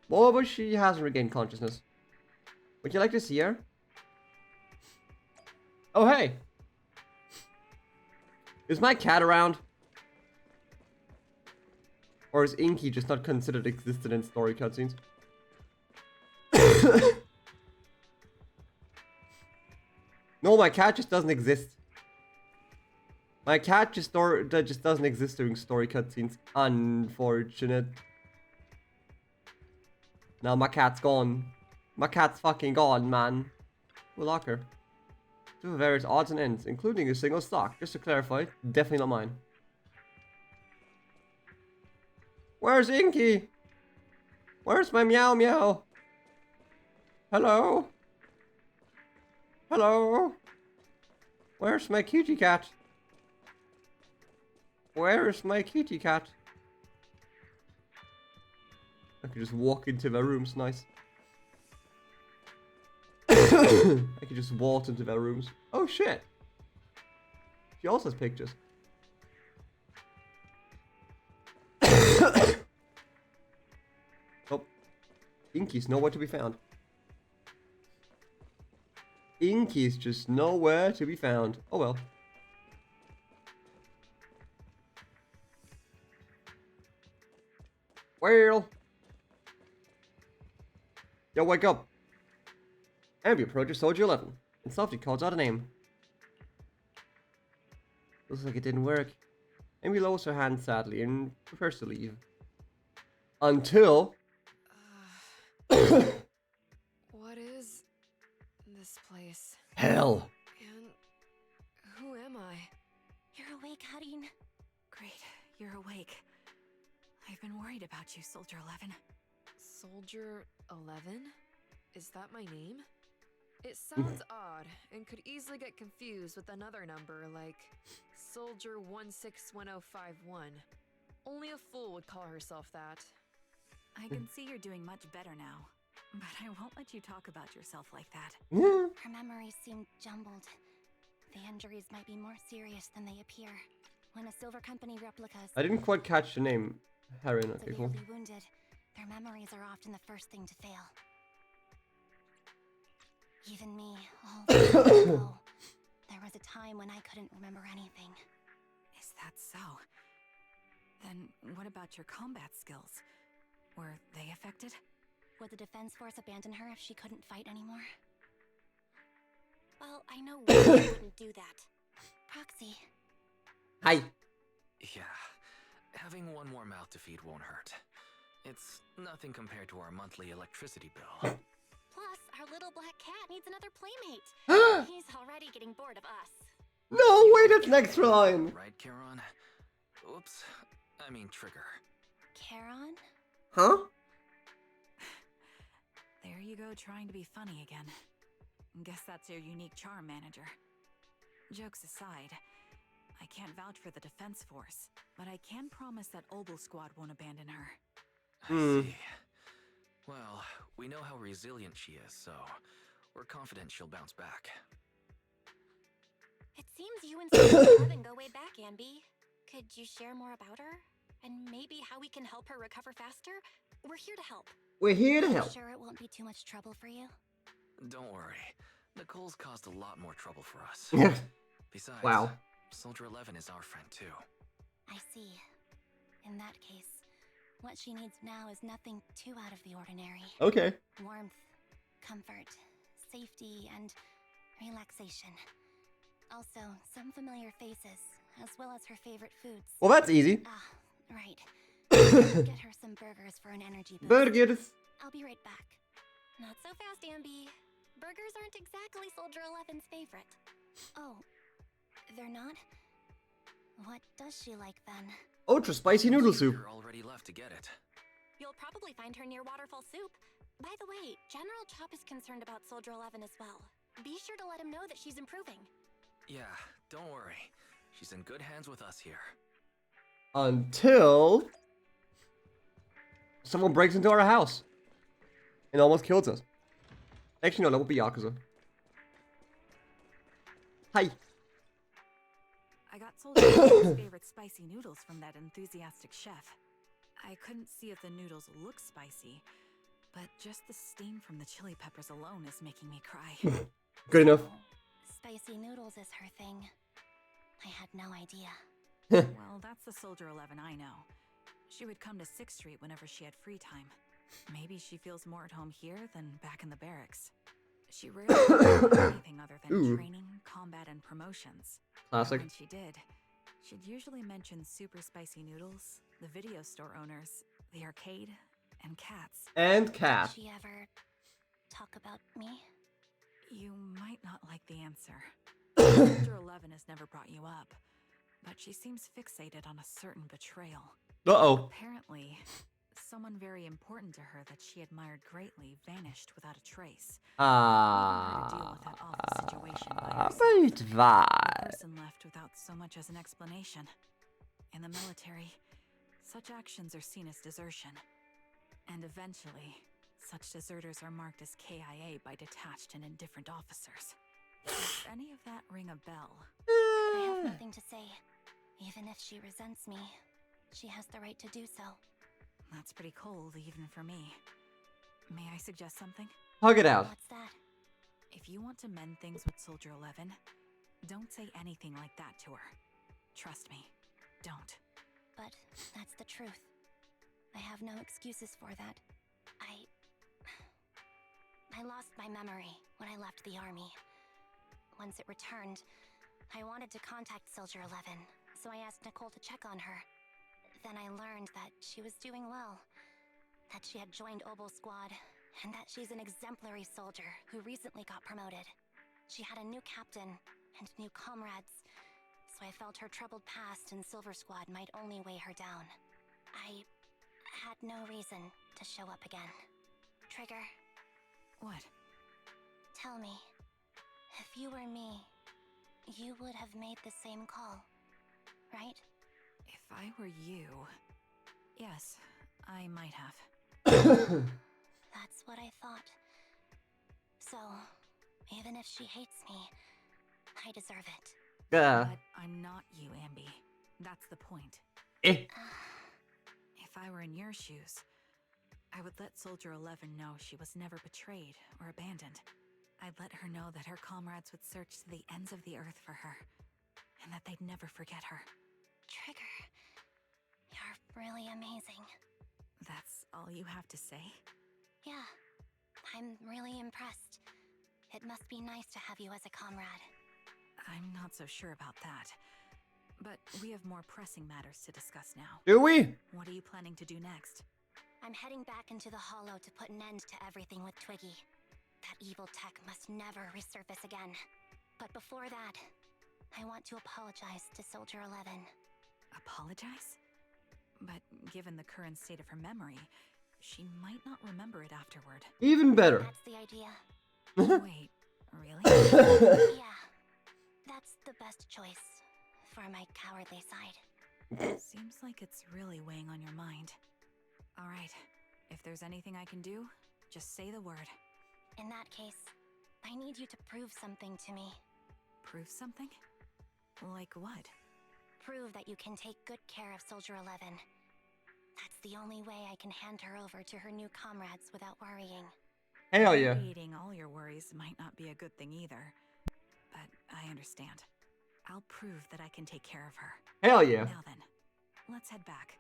Moreover, she hasn't regained consciousness. Would you like to see her? Oh, hey! Is my cat around? Or is Inky just not considered existent in story cutscenes? No, my cat just doesn't exist. My cat just doesn't exist during story cutscenes. Unfortunate. Now my cat's gone. My cat's fucking gone, man. We'll lock her. Two various odds and ends, including a single stock. Just to clarify, definitely not mine. Where's Inky? Where's my meow meow? Hello? Hello? Where's my kitty cat? Where's my kitty cat? I could just walk into their rooms, nice. I could just walk into their rooms. Oh shit! She also has pictures. Oh, Inky's nowhere to be found. Inky's just nowhere to be found. Oh well. Well. Yo, wake up. Envy approaches Soldier 11 and softly calls out a name. Looks like it didn't work. Envy lowers her hand sadly and prepares to leave. Until... What is this place? Hell! And who am I? You're awake, Harin. Great, you're awake. I've been worried about you, Soldier 11. Soldier 11? Is that my name? It sounds odd and could easily get confused with another number like Soldier 161051. Only a fool would call herself that. I can see you're doing much better now, but I won't let you talk about yourself like that. Her memories seem jumbled. The injuries might be more serious than they appear. When a Silver Company replica is I didn't quite catch the name. Harin, okay, cool. severely wounded, their memories are often the first thing to fail. Even me, all this time ago, there was a time when I couldn't remember anything. Is that so? Then what about your combat skills? Were they affected? Would the Defense Force abandon her if she couldn't fight anymore? Well, I know we wouldn't do that. Proxy. Hi. Yeah, having one more mouth to feed won't hurt. It's nothing compared to our monthly electricity bill. Plus, our little black cat needs another playmate. He's already getting bored of us. No, wait, that's next line. Right, Charon? Oops. I mean Trigger. Charon? Huh? There you go, trying to be funny again. Guess that's your unique charm, manager. Jokes aside, I can't vouch for the defense force, but I can promise that Obel Squad won't abandon her. I see. Well, we know how resilient she is, so we're confident she'll bounce back. It seems you and Soldier 11 go way back, Ambi. Could you share more about her? And maybe how we can help her recover faster? We're here to help. We're here to I'm help. sure it won't be too much trouble for you. Don't worry. Nicole's caused a lot more trouble for us. Besides, Wow. Soldier 11 is our friend too. I see. In that case, what she needs now is nothing too out of the ordinary. Okay. Warmth, comfort, safety, and relaxation. Also, some familiar faces, as well as her favorite foods. Well, that's easy. Ah, right. Get her some burgers for an energy boost. Burgers. I'll be right back. Not so fast, Ambi. Burgers aren't exactly Soldier 11's favorite. Oh, they're not? What does she like then? Ultra spicy noodle soup. You're already left to get it. You'll probably find her near Waterfall Soup. By the way, General Chop is concerned about Soldier 11 as well. Be sure to let him know that she's improving. Yeah, don't worry. She's in good hands with us here. Until someone breaks into our house and almost kills us. Actually, no, that would be Yakuza. Hi. I got Soldier 11's favorite spicy noodles from that enthusiastic chef. I couldn't see if the noodles look spicy, but just the steam from the chili peppers alone is making me cry. Good enough. Spicy noodles is her thing. I had no idea. Well, that's the Soldier 11 I know. She would come to 6th Street whenever she had free time. Maybe she feels more at home here than back in the barracks. She rarely talked about anything other than Ooh. training, combat, and promotions. Classic. When she did, she'd usually mention super spicy noodles, the video store owners, the arcade, and cats. And cat. Did she ever talk about me? You might not like the answer. Soldier 11 has never brought you up, but she seems fixated on a certain betrayal. Uh-oh. Apparently, someone very important to her that she admired greatly vanished without a trace. Leaving her to deal with that awful situation by herself. Right, The right. person left without so much as an explanation. In the military, such actions are seen as desertion. And eventually, such deserters are marked as KIA by detached and indifferent officers. Does any of that ring a bell? I have nothing to say. Even if she resents me, she has the right to do so. That's pretty cold, even for me. May I suggest something? Hug it out. What's that? If you want to mend things with Soldier 11, don't say anything like that to her. Trust me, don't. But that's the truth. I have no excuses for that. I lost my memory when I left the army. Once it returned, I wanted to contact Soldier 11, so I asked Nicole to check on her. Then I learned that she was doing well, that she had joined Obel Squad, and that she's an exemplary soldier who recently got promoted. She had a new captain and new comrades, so I felt her troubled past in Silver Squad might only weigh her down. I had no reason to show up again. Trigger, What? tell me, if you were me, you would have made the same call, right? If I were you... Yes, I might have. That's what I thought. So, even if she hates me, I deserve it. But I'm not you, Ambi. That's the point. Eh. If I were in your shoes, I would let Soldier 11 know she was never betrayed or abandoned. I'd let her know that her comrades would search to the ends of the earth for her, and that they'd never forget her. Trigger, you're really amazing. That's all you have to say? Yeah, I'm really impressed. It must be nice to have you as a comrade. I'm not so sure about that. But we have more pressing matters to discuss now. Do we? What are you planning to do next? I'm heading back into the Hollow to put an end to everything with Twiggy. That evil tech must never resurface again. But before that, I want to apologize to Soldier 11. Apologize? But given the current state of her memory, she might not remember it afterward. Even better. That's the idea. Wait, really? Yeah, that's the best choice for my cowardly side. Seems like it's really weighing on your mind. Alright, if there's anything I can do, just say the word. In that case, I need you to prove something to me. Prove something? Like what? Prove that you can take good care of Soldier 11. That's the only way I can hand her over to her new comrades without worrying. Hell yeah. Creating all your worries might not be a good thing either. But I understand. I'll prove that I can take care of her. Hell yeah. Now then, let's head back.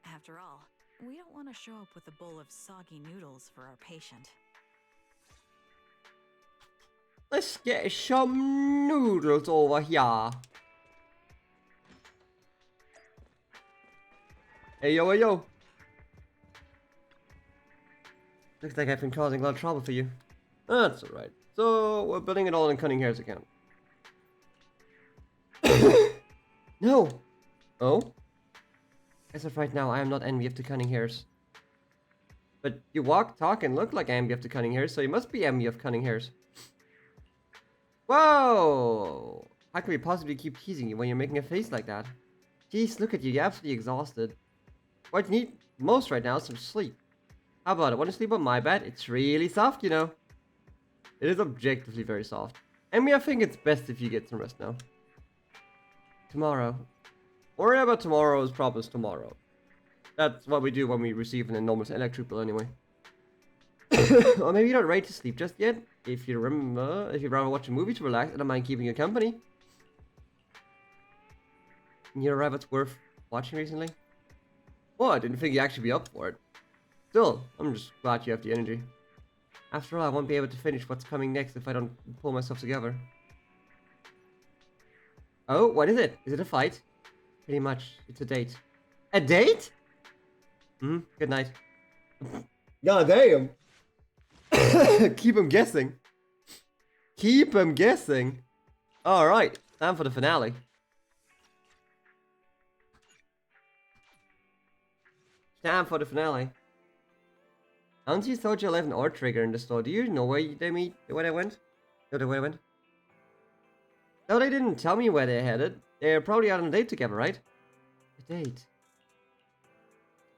After all, we don't want to show up with a bowl of soggy noodles for our patient. Let's get some noodles over here. Hey yo, hey yo. Looks like I've been causing a lot of trouble for you. That's alright. So, we're building it all in Cunning Hair's account. No! Oh? As of right now, I am not envy of the Cunning Hairs. But you walk, talk, and look like envy of the Cunning Hairs, so you must be envy of Cunning Hairs. Whoa! How can we possibly keep teasing you when you're making a face like that? Jeez, look at you, you're absolutely exhausted. What you need most right now is some sleep. How about it? Want to sleep on my bed? It's really soft, you know. It is objectively very soft. I mean, I think it's best if you get some rest now. Tomorrow. Worry about tomorrow's problems tomorrow. That's what we do when we receive an enormous electric bill anyway. Or maybe you're not ready to sleep just yet. If you remember, if you'd rather watch a movie to relax, I don't mind keeping you company. You know what's worth watching recently? Oh, I didn't think you'd actually be up for it. Still, I'm just glad you have the energy. After all, I won't be able to finish what's coming next if I don't pull myself together. Oh, what is it? Is it a fight? Pretty much, it's a date. A date? Good night. God damn. Keep him guessing. Keep him guessing. Alright, time for the finale. Time for the finale. I don't see Soldier 11 or Trigger in the store. Do you know where they meet? Where they went? No, the way they went? No, they didn't tell me where they're headed. They're probably out on a date together, right? A date.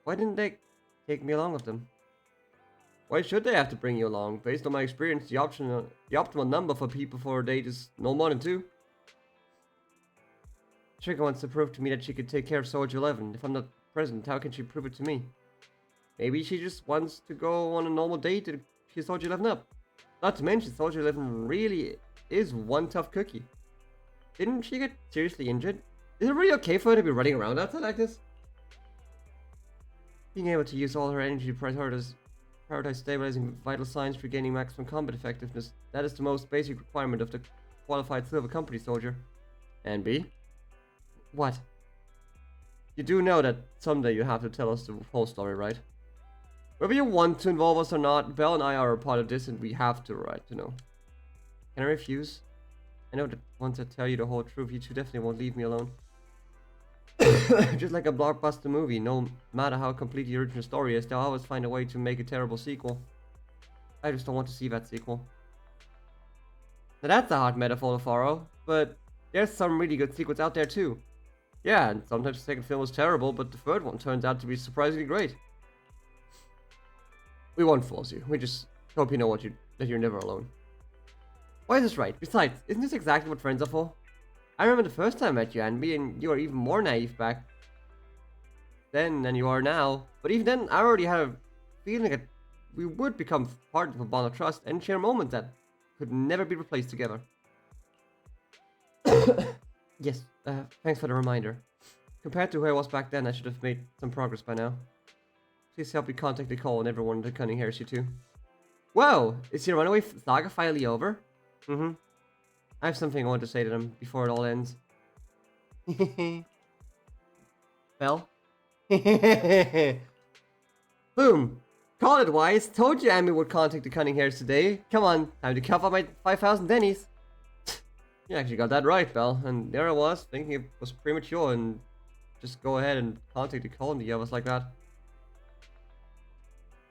Why didn't they take me along with them? Why should they have to bring you along? Based on my experience, the optimal number for people for a date is no more than 2. Trigger wants to prove to me that she could take care of Soldier 11. If I'm not present, how can she prove it to me? Maybe she just wants to go on a normal date to pick Soldier 11 up. Not to mention, Soldier 11 really is one tough cookie. Didn't she get seriously injured? Is it really okay for her to be running around outside like this? Being able to use all her energy to prioritize stabilizing vital signs for gaining maximum combat effectiveness. That is the most basic requirement of the qualified Silver Company soldier. And B? What? You do know that someday you have to tell us the whole story, right? Whether you want to involve us or not, Belle and I are a part of this and we have the right to know. Can I refuse? I know that once I tell you the whole truth, you two definitely won't leave me alone. Just like a blockbuster movie, no matter how complete the original story is, they'll always find a way to make a terrible sequel. I just don't want to see that sequel. Now that's a hard metaphor to follow, but there's some really good sequels out there too. Yeah, and sometimes the second film was terrible, but the third one turns out to be surprisingly great. We won't force you, we just hope you know that you're never alone. Why is this right? Besides, isn't this exactly what friends are for? I remember the first time I met you, Anby, and you were even more naive back then than you are now. But even then, I already had a feeling that we would become part of a bond of trust and share moments that could never be replaced together. Yes, thanks for the reminder. Compared to who I was back then, I should have made some progress by now. Please help me contact Nicole and everyone in the Cunning Hairs, you too. Whoa! Is your runaway saga finally over? I have something I want to say to them before it all ends. Well? Boom! Call it wise. Told you Amy would contact the Cunning Hairs today. Come on, time to cough up my 5,000 dennies. You actually got that right, Belle. And there I was, thinking it was premature and just go ahead and contact the colony. I was like that.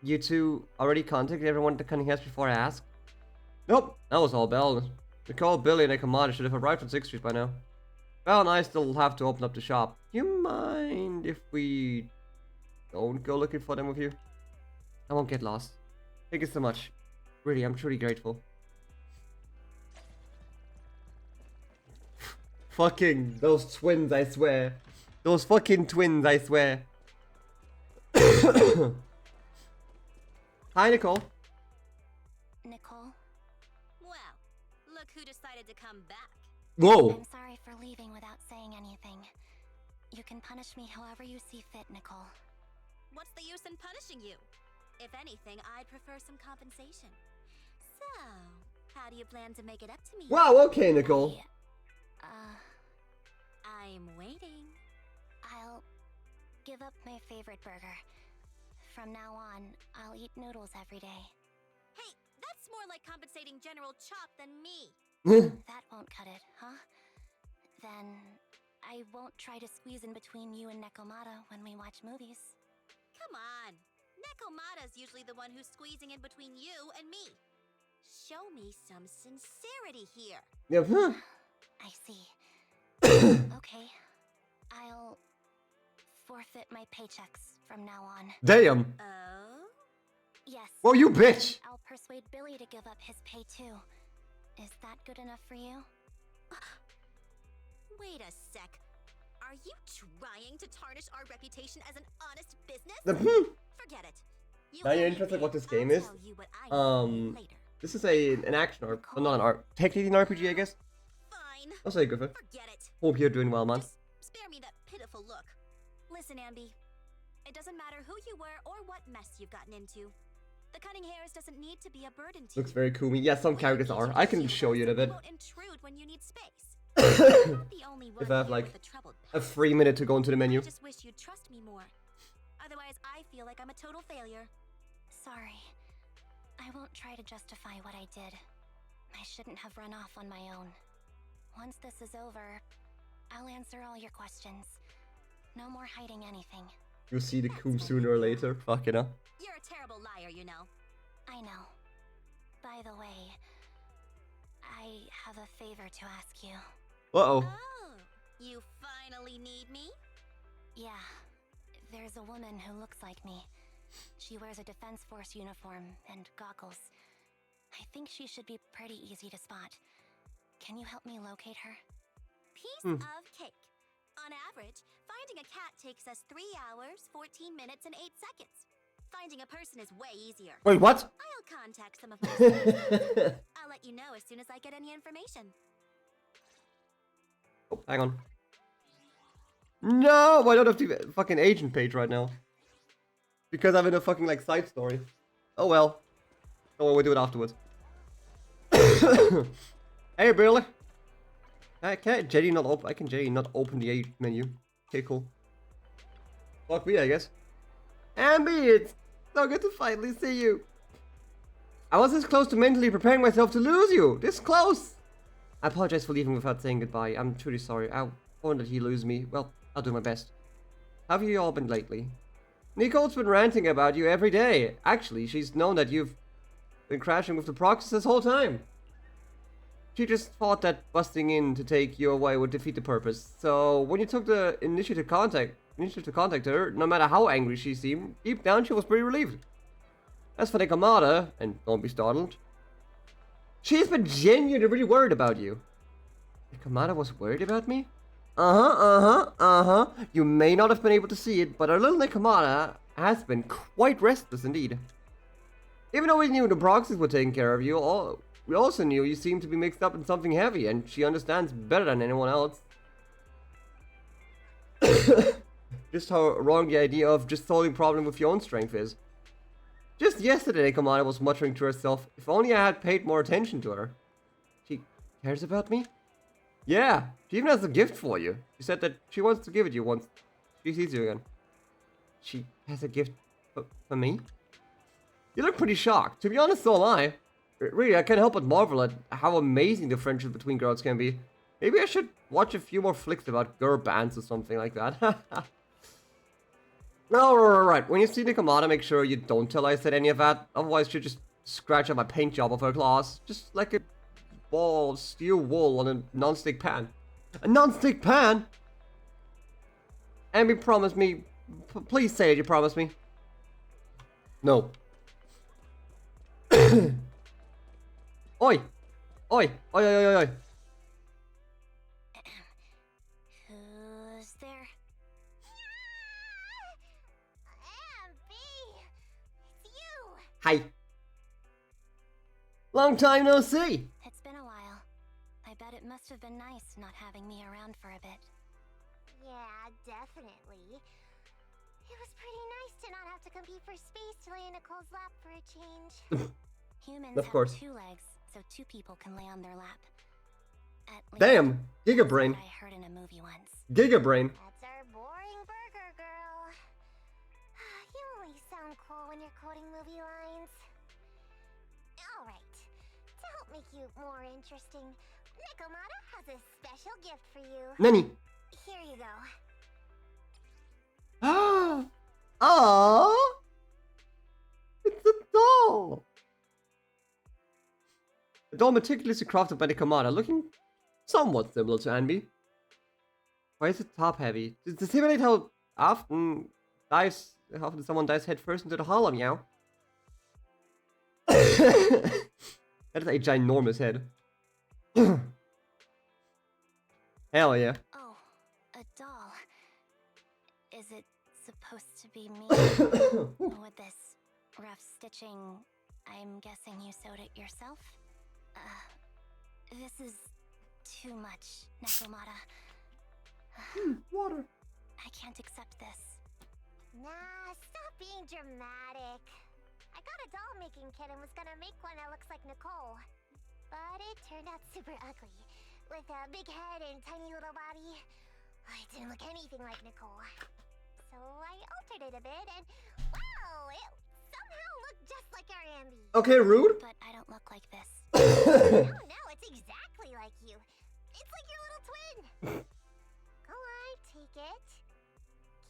You two already contacted everyone at the cunning house before I asked? Nope, that was all Bell. Nicole, Billy, and Ekamada should have arrived on 6th Street by now. Bell and I still have to open up the shop. You mind if we don't go looking for them with you? I won't get lost. Thank you so much. Really, I'm truly grateful. Fucking those twins, I swear. Those fucking twins, I swear. Hi, Nicole. Nicole? Well, look who decided to come back. Whoa. I'm sorry for leaving without saying anything. You can punish me however you see fit, Nicole. What's the use in punishing you? If anything, I'd prefer some compensation. So, how do you plan to make it up to me? Wow, okay, Nicole. I'm waiting. I'll give up my favorite burger. From now on, I'll eat noodles every day. Hey, that's more like compensating General Chop than me. That won't cut it, huh? Then I won't try to squeeze in between you and Nekomata when we watch movies. Come on. Nekomata's usually the one who's squeezing in between you and me. Show me some sincerity here. Yeah, I see. Okay. I'll forfeit my paychecks from now on. Damn. Oh? Yes. Whoa, you bitch. I'll persuade Billy to give up his pay too. Is that good enough for you? Wait a sec. Are you trying to tarnish our reputation as an honest business? Forget it. Now you're interested in what this game is? I'll tell you what I know later. This is an action RPG. Well, not an art. Technically an RPG, I guess. Fine. I'll say Griffith. Forget it. Hope you're doing well, man. Just spare me that pitiful look. Listen, Ambi. It doesn't matter who you were or what mess you've gotten into. The Cunning Hairs doesn't need to be a burden to Looks you. very cool. Yeah, some characters are. I can show you in a bit. Won't intrude when you need space. You're not the only one If I have here like with a troubled a past. free minute to go into the menu. I just wish you'd trust me more. Otherwise, I feel like I'm a total failure. Sorry. I won't try to justify what I did. I shouldn't have run off on my own. Once this is over, I'll answer all your questions. No more hiding anything. You'll see the coup sooner or later. Fuck it up. You're a terrible liar, you know. I know. By the way, I have a favor to ask you. Uh-oh. Oh, you finally need me? Yeah, there's a woman who looks like me. She wears a Defense Force uniform and goggles. I think she should be pretty easy to spot. Can you help me locate her? Piece of cake. On average, finding a cat takes us 3 hours, 14 minutes, and 8 seconds. Finding a person is way easier. Wait, what? I'll contact some of my sources. I'll let you know as soon as I get any information. Oh, hang on. No, I don't have the fucking agent page right now. Because I'm in a fucking like side story. Oh well. Don't worry, we'll do it afterwards. Hey, Billy. I can't Jetty not open. I can Jetty not open the agent menu. Okay, cool. Fuck me, I guess. Ambi, it's so good to finally see you. I was this close to mentally preparing myself to lose you. This close. I apologize for leaving without saying goodbye. I'm truly sorry. I warned that he lose me. Well, I'll do my best. How have you all been lately? Nicole's been ranting about you every day. Actually, she's known that you've been crashing with the Proxys this whole time. She just thought that busting in to take you away would defeat the purpose. So when you took the initiative to contact her, no matter how angry she seemed, deep down she was pretty relieved. As for Nekomata, and don't be startled, she's been genuinely really worried about you. Nekomata was worried about me? You may not have been able to see it, but our little Nekomata has been quite restless indeed. Even though we knew the Proxies were taking care of you, we also knew you seemed to be mixed up in something heavy, and she understands better than anyone else. Just how wrong the idea of just solving problem with your own strength is. Just yesterday, Nekomata was muttering to herself, if only I had paid more attention to her. She cares about me? Yeah, she even has a gift for you. She said that she wants to give it you once she sees you again. She has a gift for me? You look pretty shocked. To be honest, so am I. Really, I can't help but marvel at how amazing the friendship between girls can be. Maybe I should watch a few more flicks about girl bands or something like that. No, right. When you see Nikomata, make sure you don't tell I said any of that. Otherwise, she'll just scratch up my paint job of her claws. Just like a ball of steel wool on a non-stick pan. A non-stick pan? Ambi, promise me. Please say it, you promise me. No. Oi! Oi! Oi, oi, oi, oi. Who's there? Ambi! It's you! Hi. Long time no see. It's been a while. I bet it must have been nice not having me around for a bit. Yeah, definitely. It was pretty nice to not have to compete for space to lay in Nicole's lap for a change. Humans Of course. have 2 legs, so 2 people can lay on their lap. At least, Damn. Giga that's brain. what I heard in a movie once. Giga brain. That's our boring burger girl. You only sound cool when you're quoting movie lines. Alright, to help make you more interesting, Nikomata has a special gift for you. Nani? Here you go. Aww. It's a doll. A doll meticulously crafted by Nikomata, looking somewhat similar to Anby. Why is it top heavy? To simulate how often someone dives headfirst into the hollow, meow. That is a ginormous head. Hell yeah. Oh, a doll. Is it supposed to be me? With this rough stitching, I'm guessing you sewed it yourself? This is too much, Nikomata. Water. I can't accept this. Nah, stop being dramatic. I got a doll making kit and was gonna make one that looks like Nicole. But it turned out super ugly. With a big head and tiny little body. It didn't look anything like Nicole. So I altered it a bit and wow, it somehow looked just like our Ambi. Okay, rude. But I don't look like this. No, it's exactly like you. It's like your little twin. Go on, take it.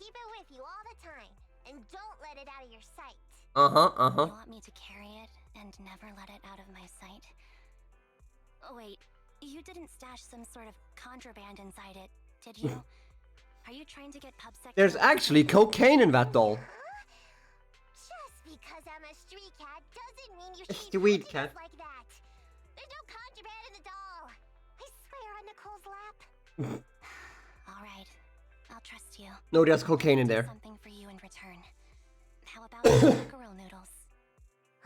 Keep it with you all the time. And don't let it out of your sight. You want me to carry it and never let it out of my sight? Oh, wait, you didn't stash some sort of contraband inside it, did you? Are you trying to get PubSec? There's actually cocaine in that doll. Just because I'm a street cat doesn't mean you A should street be cat. like that. There's no contraband in the doll. I swear on Nicole's lap. All right, I'll trust you. No, there's cocaine in Do there. something for you in return. How about mackerel noodles?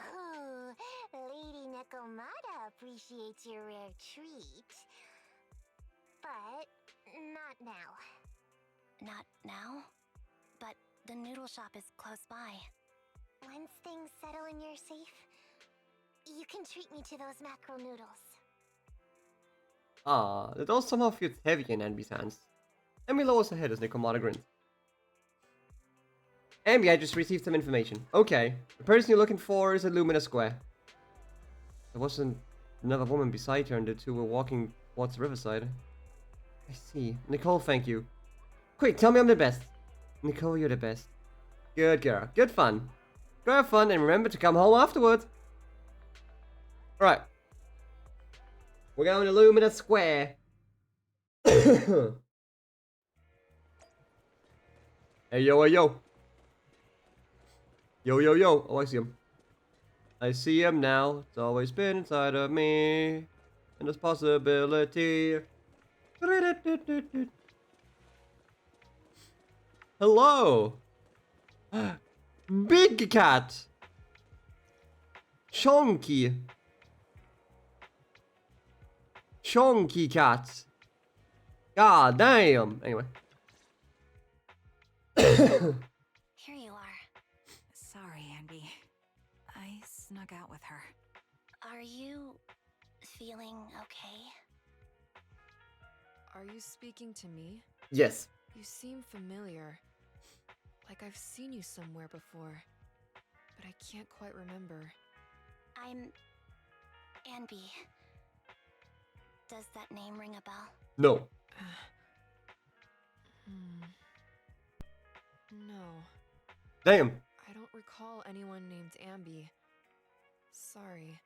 Ooh, Lady Nikomata appreciates your rare treat. But not now. Not now? But the noodle shop is close by. Once things settle and you're safe, you can treat me to those mackerel noodles. Ah, the doll somehow feels heavy in Ambi's hands. Ambi lowers her head as Nikomata grins. Ambi, I just received some information. Okay, the person you're looking for is at Lumina Square. There wasn't another woman beside her and the two were walking towards the riverside. I see. Nicole, thank you. Quick, tell me I'm the best. Nicole, you're the best. Good girl. Good fun. Go have fun and remember to come home afterwards. Alright. We're going to Lumina Square. Hey yo, hey yo. Yo, yo, yo. Oh, I see him. I see him now. It's always been inside of me. And there's possibility. Hello. Big cat. Chonky. Chonky cat. God damn. Anyway. Here you are. Sorry, Ambi. I snuck out with her. Are you feeling okay? Are you speaking to me? Yes. You seem familiar. Like I've seen you somewhere before. But I can't quite remember. I'm Anby. Does that name ring a bell? No. No. Damn. I don't recall anyone named Ambi. Sorry.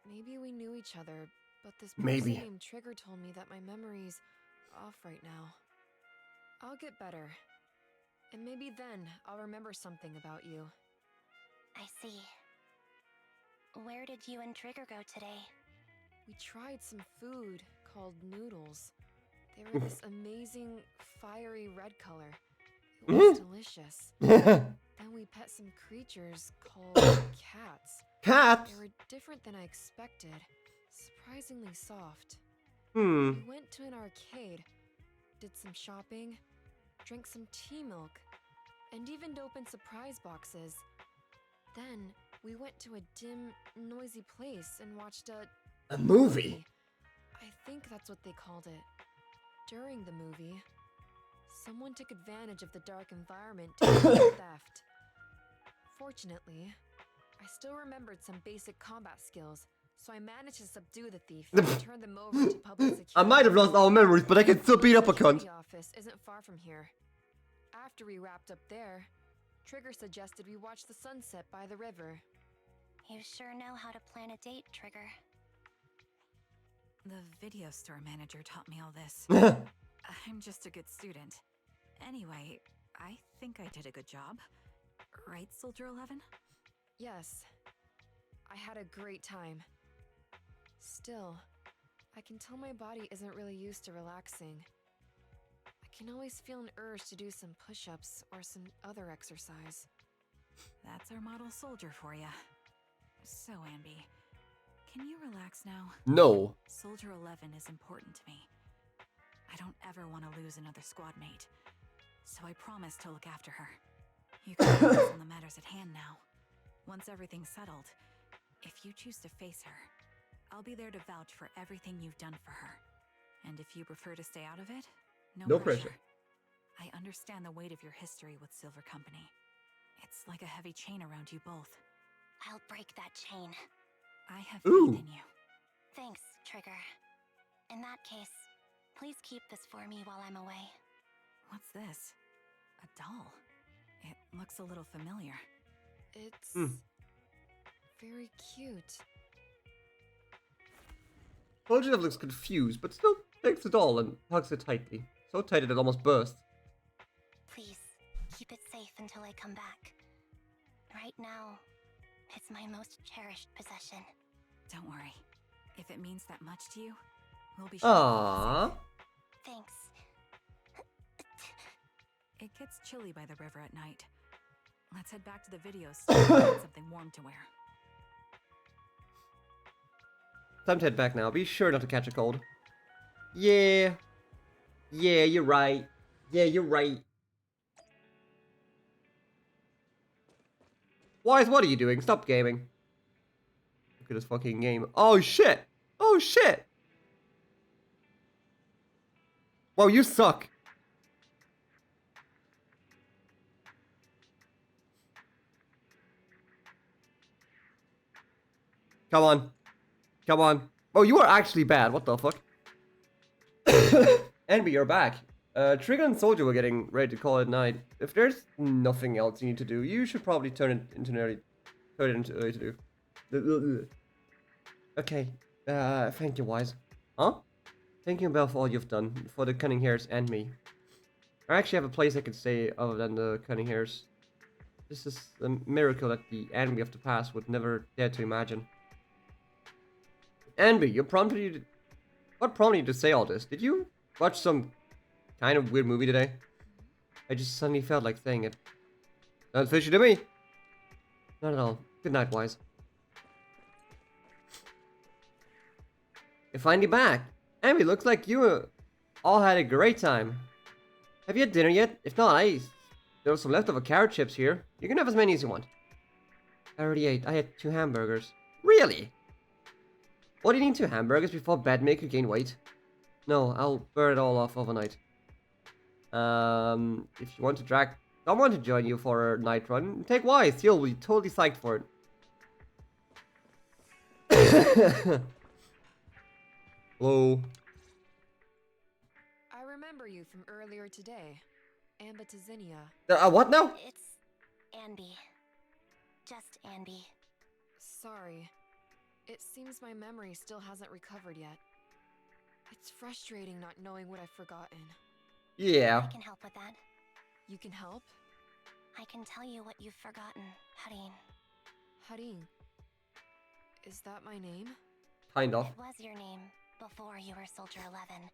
Maybe we knew each other, but this person Maybe. named Trigger told me that my memory's off right now. I'll get better. And maybe then I'll remember something about you. I see. Where did you and Trigger go today? We tried some food called noodles. They were this amazing, fiery red color. It was delicious. Then we pet some creatures called cats. Cats? They were different than I expected. Surprisingly soft. Hmm. We went to an arcade, did some shopping, drank some tea milk, and even opened surprise boxes. Then we went to a dim, noisy place and watched A movie? I think that's what they called it. During the movie, someone took advantage of the dark environment to commit theft. Fortunately, I still remembered some basic combat skills, so I managed to subdue the thief and turn them over to public security. I might have lost all memories, but I can still beat up a cunt. The office isn't far from here. After we wrapped up there, Trigger suggested we watch the sunset by the river. You sure know how to plan a date, Trigger. The video store manager taught me all this. I'm just a good student. Anyway, I think I did a good job. Right, Soldier 11? Yes, I had a great time. Still, I can tell my body isn't really used to relaxing. I can always feel an urge to do some push-ups or some other exercise. That's our model soldier for ya. So, Ambi, can you relax now? No. Soldier 11 is important to me. I don't ever want to lose another squad mate. So I promise to look after her. You can focus on the matters at hand now. Once everything's settled, if you choose to face her, I'll be there to vouch for everything you've done for her. And if you prefer to stay out of it, no pressure. I understand the weight of your history with Silver Company. It's like a heavy chain around you both. I'll break that chain. I have faith in you. Thanks, Trigger. In that case, please keep this for me while I'm away. What's this? A doll. It looks a little familiar. It's very cute. Soldier looks confused, but still takes the doll and hugs it tightly. So tight that it almost bursts. Please, keep it safe until I come back. Right now, it's my most cherished possession. Don't worry. If it means that much to you, we'll be sure. Aww. Thanks. It gets chilly by the river at night. Let's head back to the video store and get something warm to wear. Time to head back now. Be sure not to catch a cold. Yeah. Yeah, you're right. Yeah, you're right. Wise, what are you doing? Stop gaming. Look at this fucking game. Oh shit! Oh shit! Wow, you suck. Come on. Come on. Oh, you are actually bad. What the fuck? Envy, you're back. Trigger and Soldier were getting ready to call it night. If there's nothing else you need to do, you should probably turn it into early to do. Okay. Thank you, Wise. Huh? Thank you, Belle, for all you've done for the Cunning Hairs and me. I actually have a place I could stay other than the Cunning Hairs. This is a miracle that the enemy of the past would never dare to imagine. Envy, what prompted you to say all this? Did you watch some kind of weird movie today? I just suddenly felt like saying it. Sounds fishy to me. Not at all. Good night, Wise. You're finally back. Envy, looks like you all had a great time. Have you had dinner yet? If not, there was some leftover carrot chips here. You can have as many as you want. I already ate. I had 2 hamburgers. Really? What do you need 2 hamburgers before bed make you gain weight? No, I'll burn it all off overnight. If you want to drag someone to join you for a night run, take Wise. He'll be totally psyched for it. Hello. remember you from earlier today. Ambitizinia. What now? It's Anby. Just Anby. Sorry. It seems my memory still hasn't recovered yet. It's frustrating not knowing what I've forgotten. Yeah. I can help with that. You can help? I can tell you what you've forgotten, Harin. Harin. Is that my name? Kind of. It was your name before you were Soldier 11.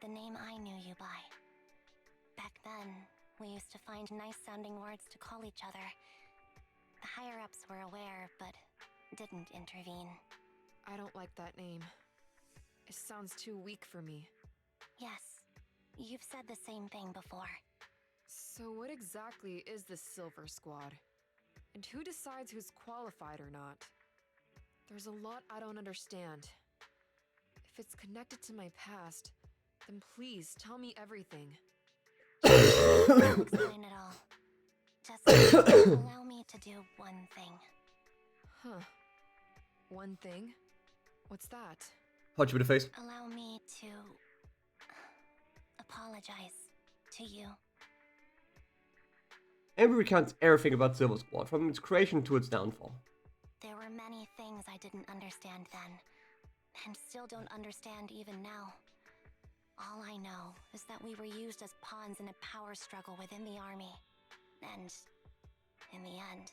The name I knew you by. Back then, we used to find nice-sounding words to call each other. The higher-ups were aware, but didn't intervene. I don't like that name. It sounds too weak for me. Yes, you've said the same thing before. So what exactly is this Silver Squad? And who decides who's qualified or not? There's a lot I don't understand. If it's connected to my past, then please tell me everything. I'll explain it all. Just allow me to do one thing. Huh. One thing? What's that? Punch you in the face. Allow me to apologize to you. Amber recounts everything about Silver Squad, from its creation to its downfall. There were many things I didn't understand then, and still don't understand even now. All I know is that we were used as pawns in a power struggle within the army. And in the end,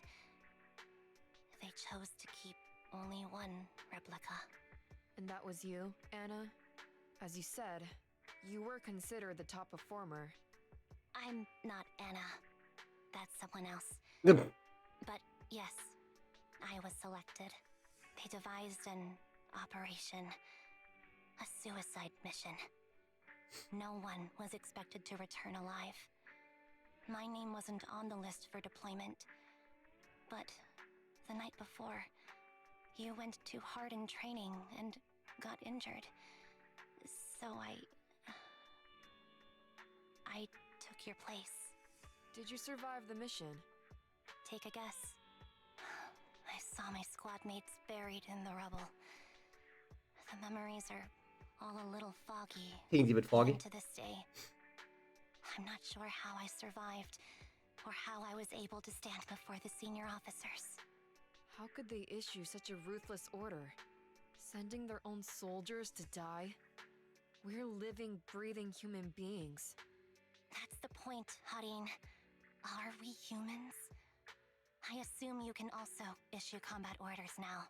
they chose to keep only one replica. And that was you, Anna? As you said, you were considered the top performer. I'm not Anna. That's someone else. Yep. But yes, I was selected. They devised an operation, a suicide mission. No one was expected to return alive. My name wasn't on the list for deployment. But the night before, you went too hard in training and got injured. So I took your place. Did you survive the mission? Take a guess. I saw my squad mates buried in the rubble. The memories are all a little foggy. Teensy bit foggy. Even to this day. I'm not sure how I survived, or how I was able to stand before the senior officers. How could they issue such a ruthless order? Sending their own soldiers to die? We're living, breathing human beings. That's the point, Harin. Are we humans? I assume you can also issue combat orders now.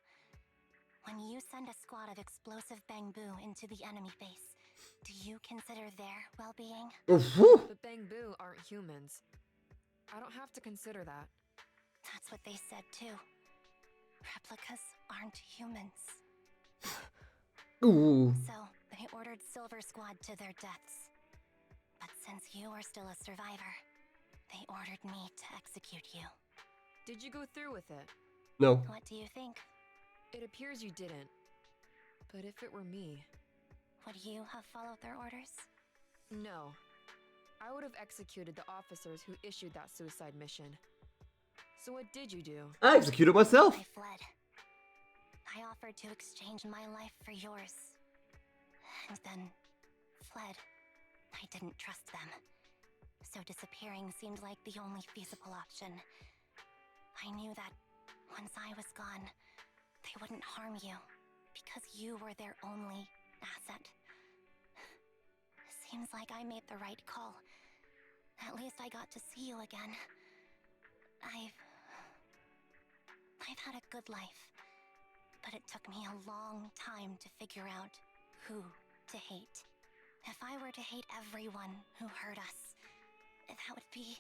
When you send a squad of explosive bamboo into the enemy base, do you consider their well-being? But Bangbu aren't humans. I don't have to consider that. That's what they said too. Replicas aren't humans. Ooh. So, they ordered Silver Squad to their deaths. But since you are still a survivor, they ordered me to execute you. Did you go through with it? No. What do you think? It appears you didn't. But if it were me... Would you have followed their orders? No. I would have executed the officers who issued that suicide mission. So what did you do? I executed myself. I fled. I offered to exchange my life for yours. And then fled. I didn't trust them. So disappearing seemed like the only feasible option. I knew that once I was gone, they wouldn't harm you, because you were their only asset. Seems like I made the right call. At least I got to see you again. I've had a good life, but it took me a long time to figure out who to hate. If I were to hate everyone who hurt us, that would be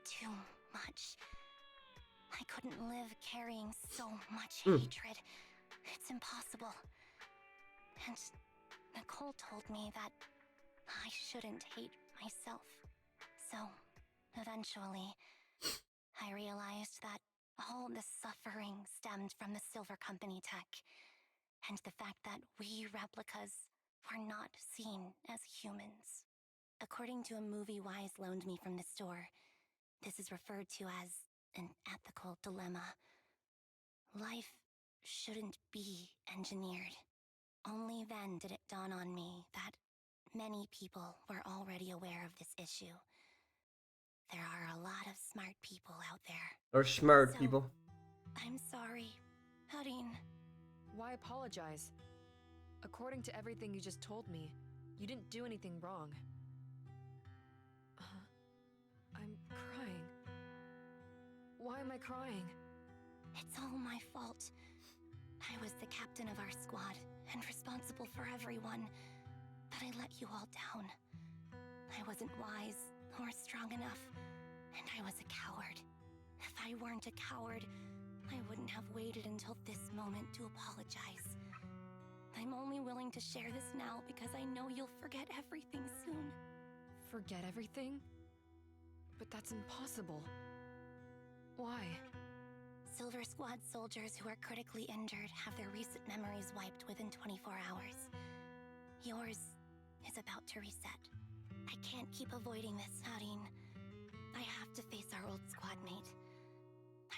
too much. I couldn't live carrying so much hatred. It's impossible. And Nicole told me that I shouldn't hate myself. So, eventually, I realized that all the suffering stemmed from the Silver Company tech, and the fact that we replicas were not seen as humans. According to a movie Wise loaned me from the store, this is referred to as an ethical dilemma. Life shouldn't be engineered. Only then did it dawn on me that Many people were already aware of this issue. There are a lot of smart people out there. Or smart So, people. I'm sorry, Harin. Why apologize? According to everything you just told me, you didn't do anything wrong. I'm crying. Why am I crying? It's all my fault. I was the captain of our squad and responsible for everyone, but I let you all down. I wasn't wise or strong enough, and I was a coward. If I weren't a coward, I wouldn't have waited until this moment to apologize. I'm only willing to share this now because I know you'll forget everything soon. Forget everything? But that's impossible. Why? Silver Squad soldiers who are critically injured have their recent memories wiped within 24 hours. Yours is about to reset. I can't keep avoiding this, Harin. I have to face our old squad mate.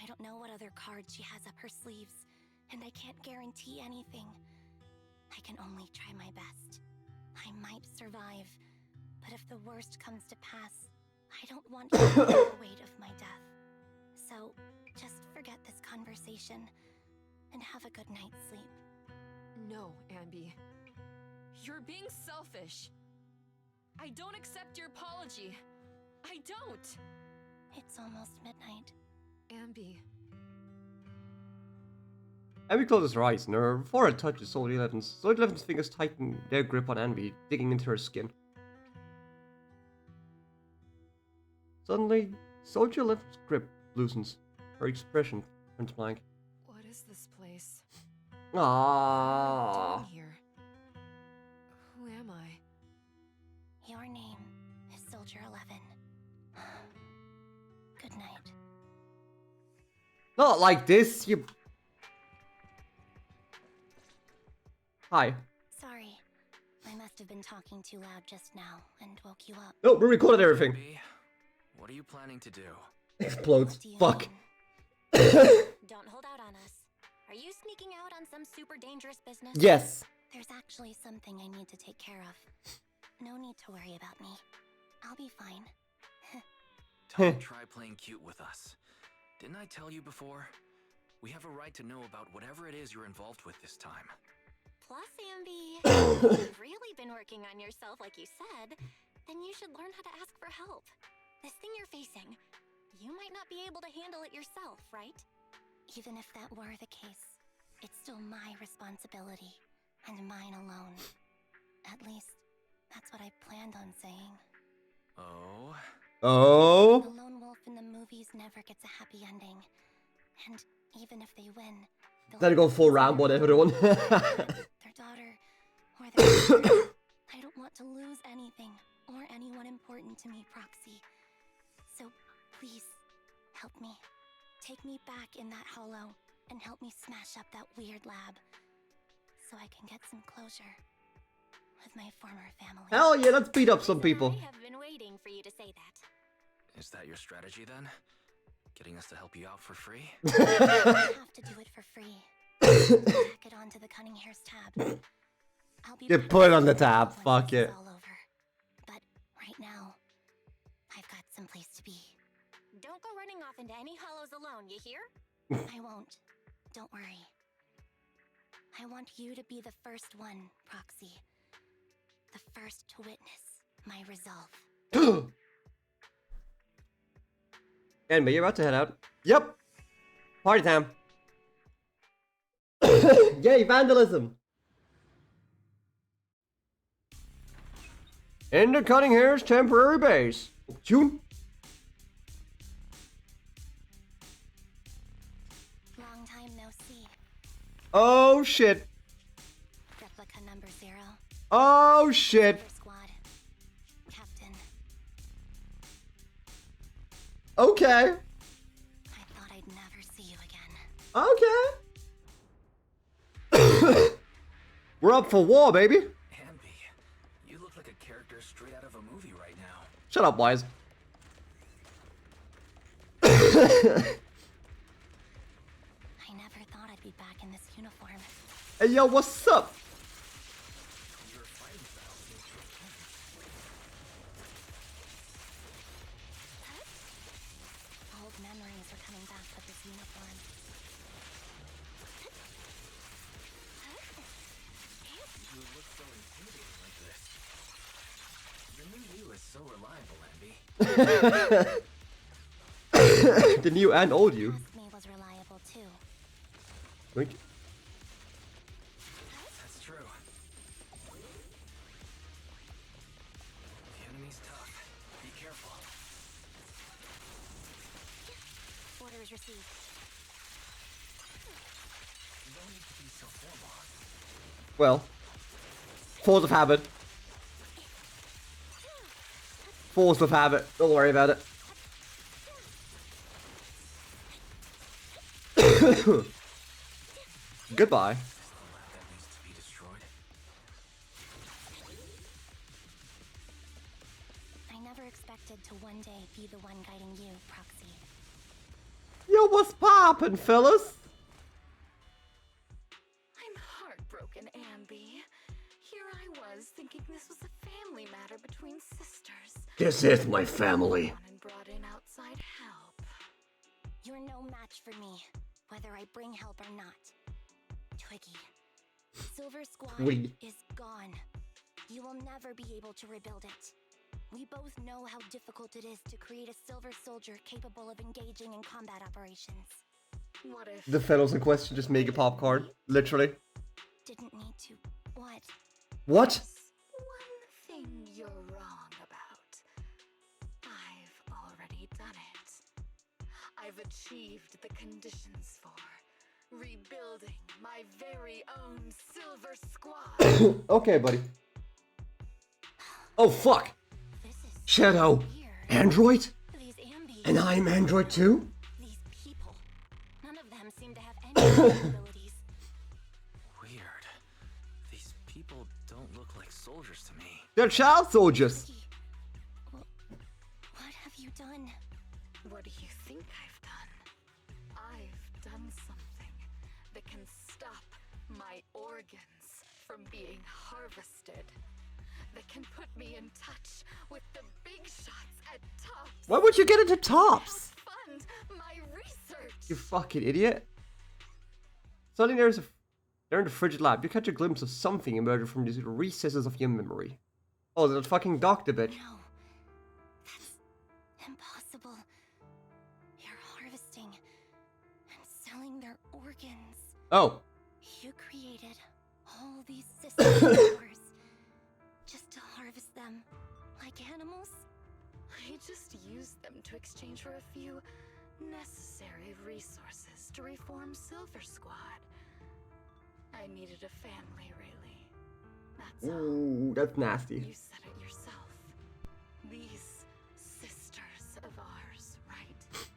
I don't know what other cards she has up her sleeves, and I can't guarantee anything. I can only try my best. I might survive, but if the worst comes to pass, I don't want you to feel the weight of my death. So, just forget this conversation, and have a good night's sleep. No, Ambi. You're being selfish. I don't accept your apology. I don't! It's almost midnight. Ambi. Ambi closes her eyes, and her forehead touches Soldier 11's. Soldier 11's fingers tighten their grip on Ambi, digging into her skin. Suddenly, Soldier 11's grip loosens. Her expression turns blank. What is this place? Aww. What am I doing here? Who am I? Your name is Soldier 11. Good night. Not like this, you... Hi. Sorry. I must have been talking too loud just now and woke you up. No, we recorded everything. Ambi, what are you planning to do? Explodes. What do you Fuck. mean? Don't hold out on us. Are you sneaking out on some super dangerous business? Yes. There's actually something I need to take care of. No need to worry about me. I'll be fine. Don't try playing cute with us. Didn't I tell you before? We have a right to know about whatever it is you're involved with this time. Plus, Ambi, if you've really been working on yourself like you said, then you should learn how to ask for help. This thing you're facing, you might not be able to handle it yourself, right? Even if that were the case, it's still my responsibility, and mine alone. At least, that's what I planned on saying. Oh? Oh? The lone wolf in the movies never gets a happy ending. And even if they win, Gotta go full Rambo on everyone. their daughter, or their son. I don't want to lose anything, or anyone important to me, Proxy. So, please, help me. Take me back in that hollow, and help me smash up that weird lab. So I can get some closure with my former family. Hell yeah, let's beat up some people. I have been waiting for you to say that. Is that your strategy then? Getting us to help you out for free? I have to do it for free. Tack it onto the Cunning Hairs tab. I'll be You back put it on the tab, when fuck this is it. all over. But right now, I've got someplace to be. Don't go running off into any hollows alone, you hear? I won't. Don't worry. I want you to be the first one, Proxy. The first to witness my resolve. Anyway, you're about to head out. Yep. Party time. Yay, vandalism. In the Cunning Hairs temporary base. June. Long time no see. Oh shit. Replica number 0. Oh shit. Silver Squad. Captain. Okay. I thought I'd never see you again. Okay. We're up for war, baby. Ambi, you look like a character straight out of a movie right now. Shut up, Wise. I never thought I'd be back in this uniform. Hey, yo, what's up? Your fighting style seems to have changed. The new and old you. Past me was reliable too. Wait. That's true. The enemy's tough. Be careful. Orders received. You don't need to be so formal. Well, force of habit. Force of habit. Don't worry about it. Goodbye. That needs to be destroyed. I never expected to one day be the one guiding you, Proxy. Yo, what's poppin', fellas? I'm heartbroken, Ambi. Here I was thinking this was a family matter between sisters. This is my family. Gone and brought in outside help. You're no match for me, whether I bring help or not. Twiggy. Silver Squad Twiggy. is gone. You will never be able to rebuild it. We both know how difficult it is to create a Silver Soldier capable of engaging in combat operations. What if The fellows in question just make a popcorn. Literally. Didn't need to. What? What? one thing you're wrong about? I've already done it. I've achieved the conditions for rebuilding my very own Silver Squad. Okay, buddy. Oh, fuck. This is Shadow. weird. Android? These Ambi. And I'm Android too? These people. None of them seem to have any abilities. Weird. These people don't look like soldiers to me. They're child soldiers. Twiggy. What have you done? What do you think I've done? I've done something that can stop my organs from being harvested. That can put me in touch with the big shots at Tops. Why would you get into Tops? Fund my research. You fucking idiot. Suddenly they're in the frigid lab. You catch a glimpse of something emerging from these recesses of your memory. Oh, that fucking doctor bitch. No. That's impossible. You're harvesting and selling their organs. Oh. You created all these systems of yours just to harvest them like animals? I just used them to exchange for a few necessary resources to reform Silver Squad. I needed a family, really. That's all. Ooh, that's nasty. You said it yourself. These sisters of ours, right?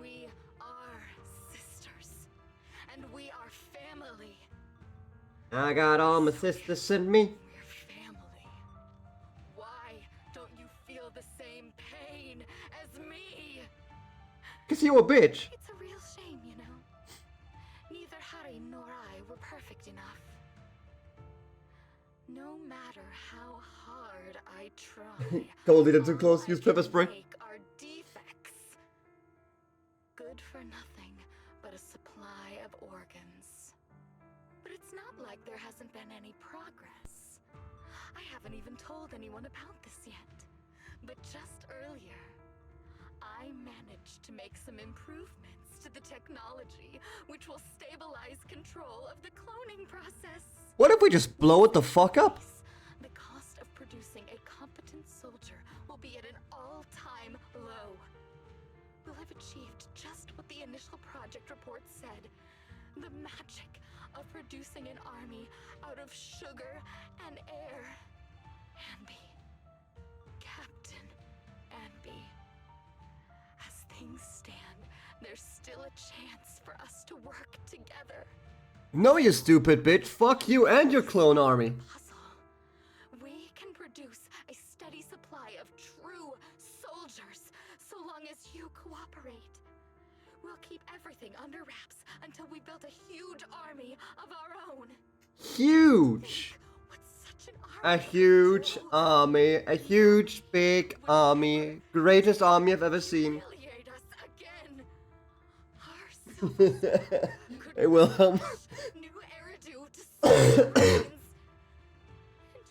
We are sisters. And we are family. I got all my sisters in me. We're family. Why don't you feel the same pain as me? Cause you a bitch. It's a real shame, you know. Neither Harry nor I were perfect enough. No matter how hard I try, Don't lead him too all close. I Use pepper can spray. make are defects. Good for nothing but a supply of organs. But it's not like there hasn't been any progress. I haven't even told anyone about this yet. But just earlier, I managed to make some improvements to the technology which will stabilize control of the cloning process. What if we just blow it the fuck up? The cost of producing a competent soldier will be at an all-time low. We'll have achieved just what the initial project report said. The magic of producing an army out of sugar and air. Ambi. Captain Ambi. As things stand, there's still a chance for us to work together. No, you stupid bitch. Fuck you and your clone army. Puzzle. We can produce a steady supply of true soldiers so long as you cooperate. We'll keep everything under wraps until we build a huge army of our own. Huge. What such an A army huge could do. army. A huge, big army. Greatest army I've ever seen. Humiliate us again. Our Silver Squad could Hey, Wilhelm. produce new Eridu to solve brains. And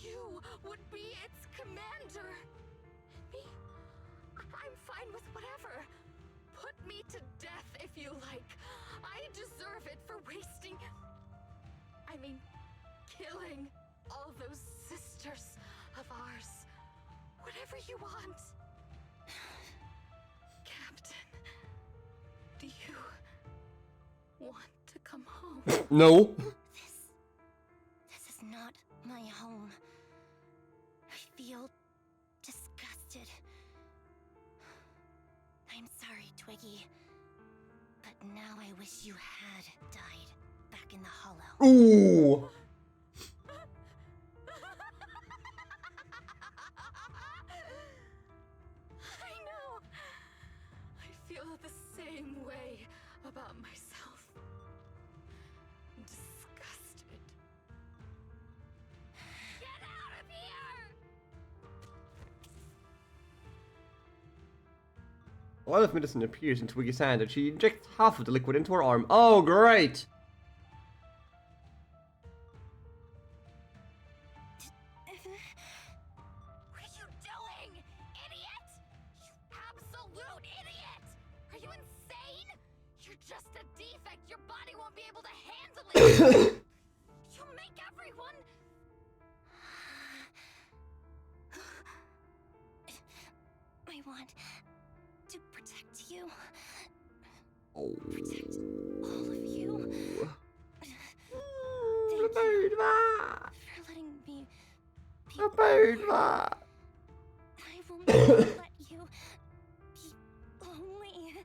you would be its commander. whatever you want. Captain, do you want to come home? No. This is not my home. I feel disgusted. I'm sorry, Twiggy. But now I wish you had died back in the hollow. Ooh. I know. I feel the same way about myself. Disgusted. Get out of here! A lot of medicine appears in Twiggy's hand and she injects half of the liquid into her arm. Oh, great! What are you doing, idiot? You absolute idiot! Are you insane? You're just a defect. Your body won't be able to handle it. You make everyone. I want to protect you. Oh. Protect all of you. The bird va. For letting me be The bird va. I will never let you be lonely.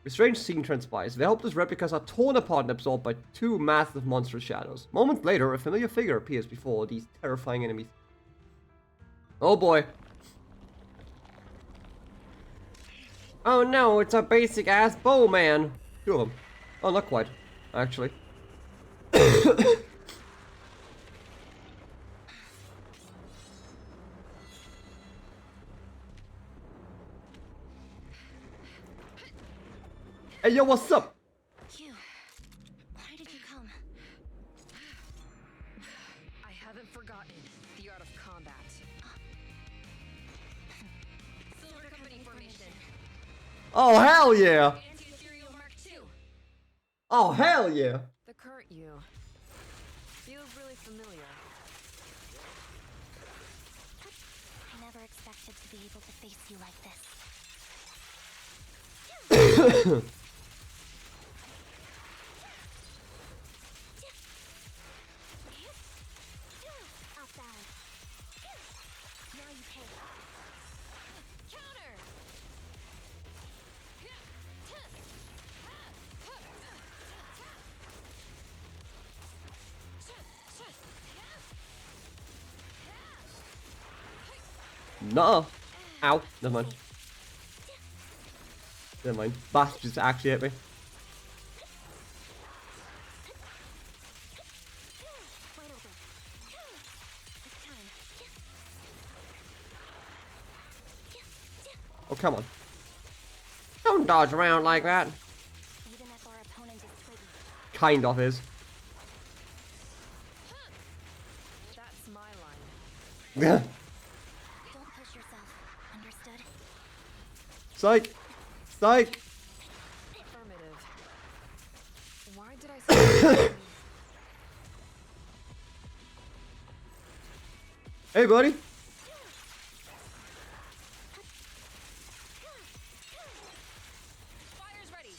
A strange scene transpires. The helpless replicas are torn apart and absorbed by two massive monstrous shadows. Moments later, a familiar figure appears before these terrifying enemies. Oh boy. Oh no, it's a basic ass bowman. Two of them. Oh, not quite, actually. Hey yo, what's up? You. Why did you come? I haven't forgotten the art of combat. Silver Company formation. Oh hell yeah! Anti-ethereal Mark II. Oh hell yeah! The current you feels really familiar. I never expected to be able to face you like this. Outside. Now you pay. Counter. No. Ow. Never mind. Never mind. Bastard just actually hit me. Wide open. It's time. Oh, come on. Don't dodge around like that. Even if our opponent is Twiggy. Kind of is. That's my line. Yeah. Don't push yourself. Understood? Psych. Psych. Affirmative. Why did I say Hey, buddy. Fire's ready.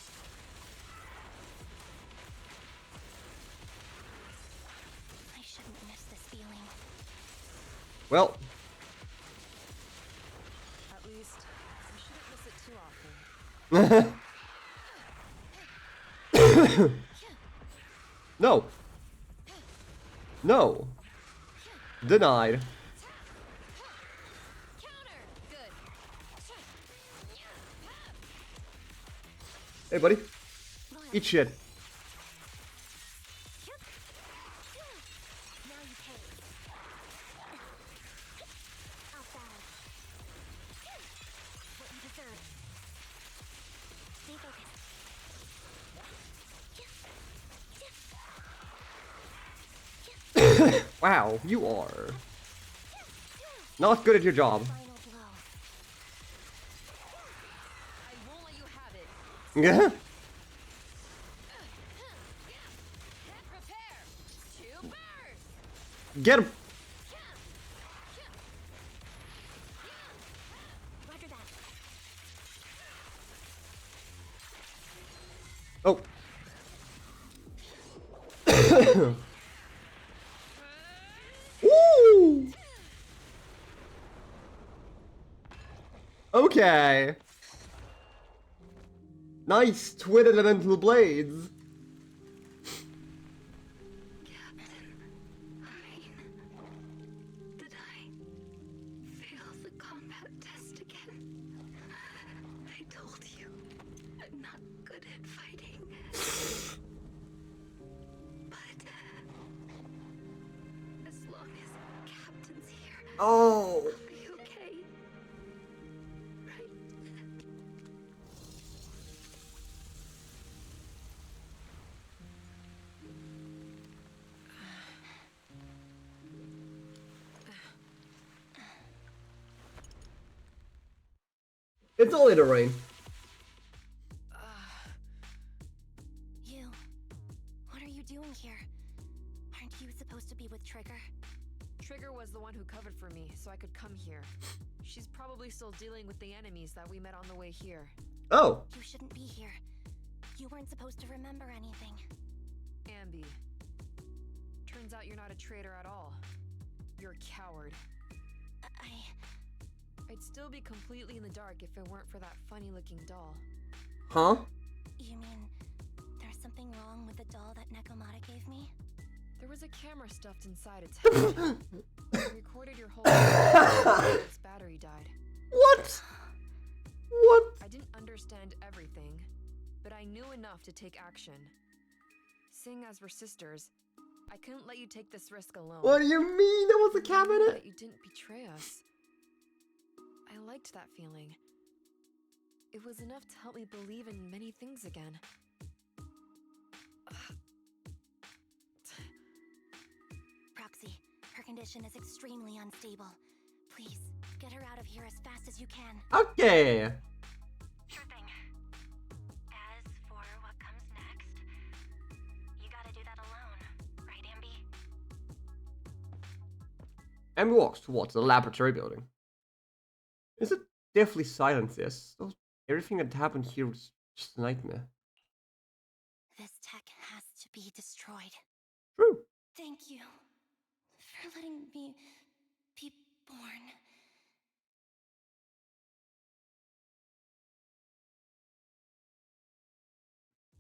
I shouldn't miss this feeling. Well. At least I shouldn't miss it too often. No. No. Denied. Counter. Good. Hey, buddy. Eat shit. Now you pay. Outside. What you deserve. Stay focused. Wow, you are not good at your job. Final blow. I won't let you have it. Yeah. Prepare to burn. Get him. Oh. Ooh. Okay. Nice twin elemental blades. Did I fail the combat test again? I told you, I'm not good at fighting. But as long as Captain's here, Oh. I'll be okay. Right? It's only the rain. You. What are you doing here? Aren't you supposed to be with Trigger? Trigger was the one who covered for me, so I could come here. She's probably still dealing with the enemies that we met on the way here. Oh. You shouldn't be here. You weren't supposed to remember anything. Ambi. Turns out you're not a traitor at all. You're a coward. I'd still be completely in the dark if it weren't for that funny-looking doll. Huh? You mean there's something wrong with the doll that Nekomata gave me? There was a camera stuffed inside its head. It recorded your whole life. Its battery died. What? What? I didn't understand everything, but I knew enough to take action. Seeing as we're sisters, I couldn't let you take this risk alone. What do you mean there was a cabinet? That you didn't betray us. I liked that feeling. It was enough to help me believe in many things again. Proxy, her condition is extremely unstable. Please, get her out of here as fast as you can. Okay. Sure thing. As for what comes next, you gotta do that alone, right, Ambi? Ambi walks towards the laboratory building. Is it definitely silent? Yes. So everything that happened here was just a nightmare. This tech has to be destroyed. True. Thank you for letting me be born.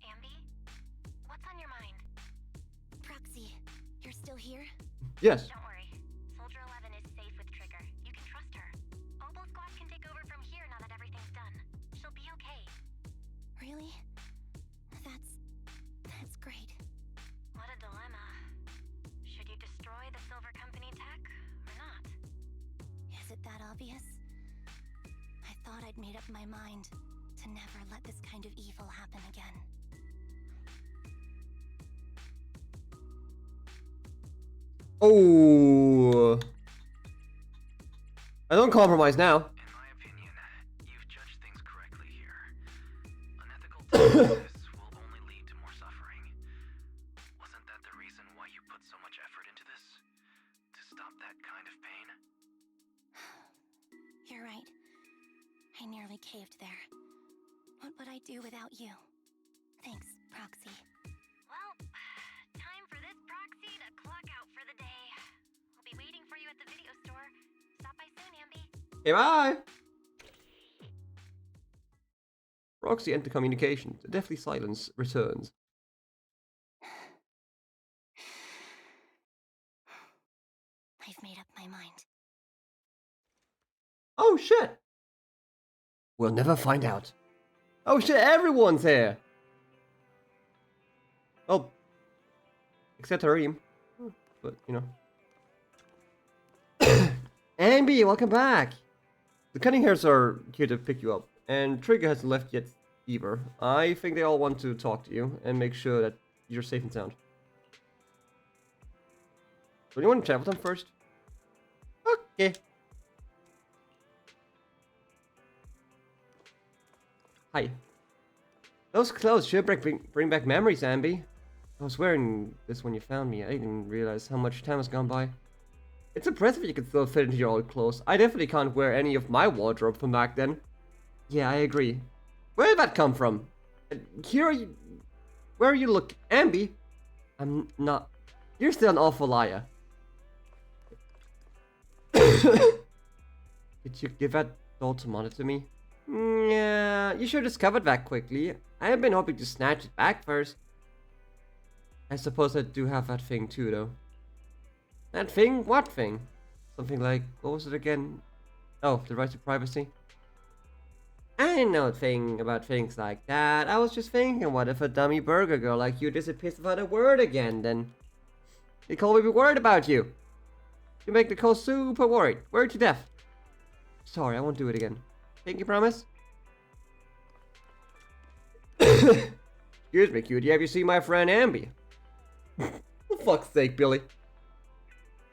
Ambi? What's on your mind? Proxy, you're still here? Yes. Don't worry. Soldier 11 is safe with Trigger. You can trust her. Opal Squad can take over from here now that everything's done. She'll be okay. Really? That's great. What a dilemma. Should you destroy the Silver Company tech or not? Is it that obvious? I thought I'd made up my mind to never let this kind of evil happen again. Oh. I don't compromise now. In my opinion, you've judged things correctly here. Unethical this will only lead to more suffering. Wasn't that the reason why you put so much effort into this? To stop that kind of pain? You're right. I nearly caved there. What would I do without you? Thanks, Proxy. Well, time for this proxy to clock out for the day. I'll be waiting for you at the video store. Stop by soon, Ambi. Okay, bye. Roxy enter communication. The deathly silence returns. I've made up my mind. Oh shit! We'll never find out. Oh shit, everyone's here! Oh. Except Harim. But, you know. Ambi, welcome back! The cutting hairs are here to pick you up, and Trigger hasn't left yet either. I think they all want to talk to you and make sure that you're safe and sound. So do you want to chat with them first? Okay. Hi. Those clothes sure bring back memories, Ambi. I was wearing this when you found me. I didn't realize how much time has gone by. It's impressive you can still fit into your old clothes. I definitely can't wear any of my wardrobe from back then. Yeah, I agree. Where did that come from? Here Where are you looking? Ambi? I'm not. You're still an awful liar. Did you give that doll to monitor me? Yeah, you should have discovered that quickly. I have been hoping to snatch it back first. I suppose I do have that thing too, though. That thing? What thing? Something like, what was it again? Oh, the right to privacy? I didn't know a thing about things like that. I was just thinking, what if a dummy burger girl like you disappears without a word again, then Nicole will be worried about you. You make Nicole super worried. Worried to death. Sorry, I won't do it again. Pinky promise? Excuse me, cutie. Have you seen my friend Ambi? For fuck's sake, Billy.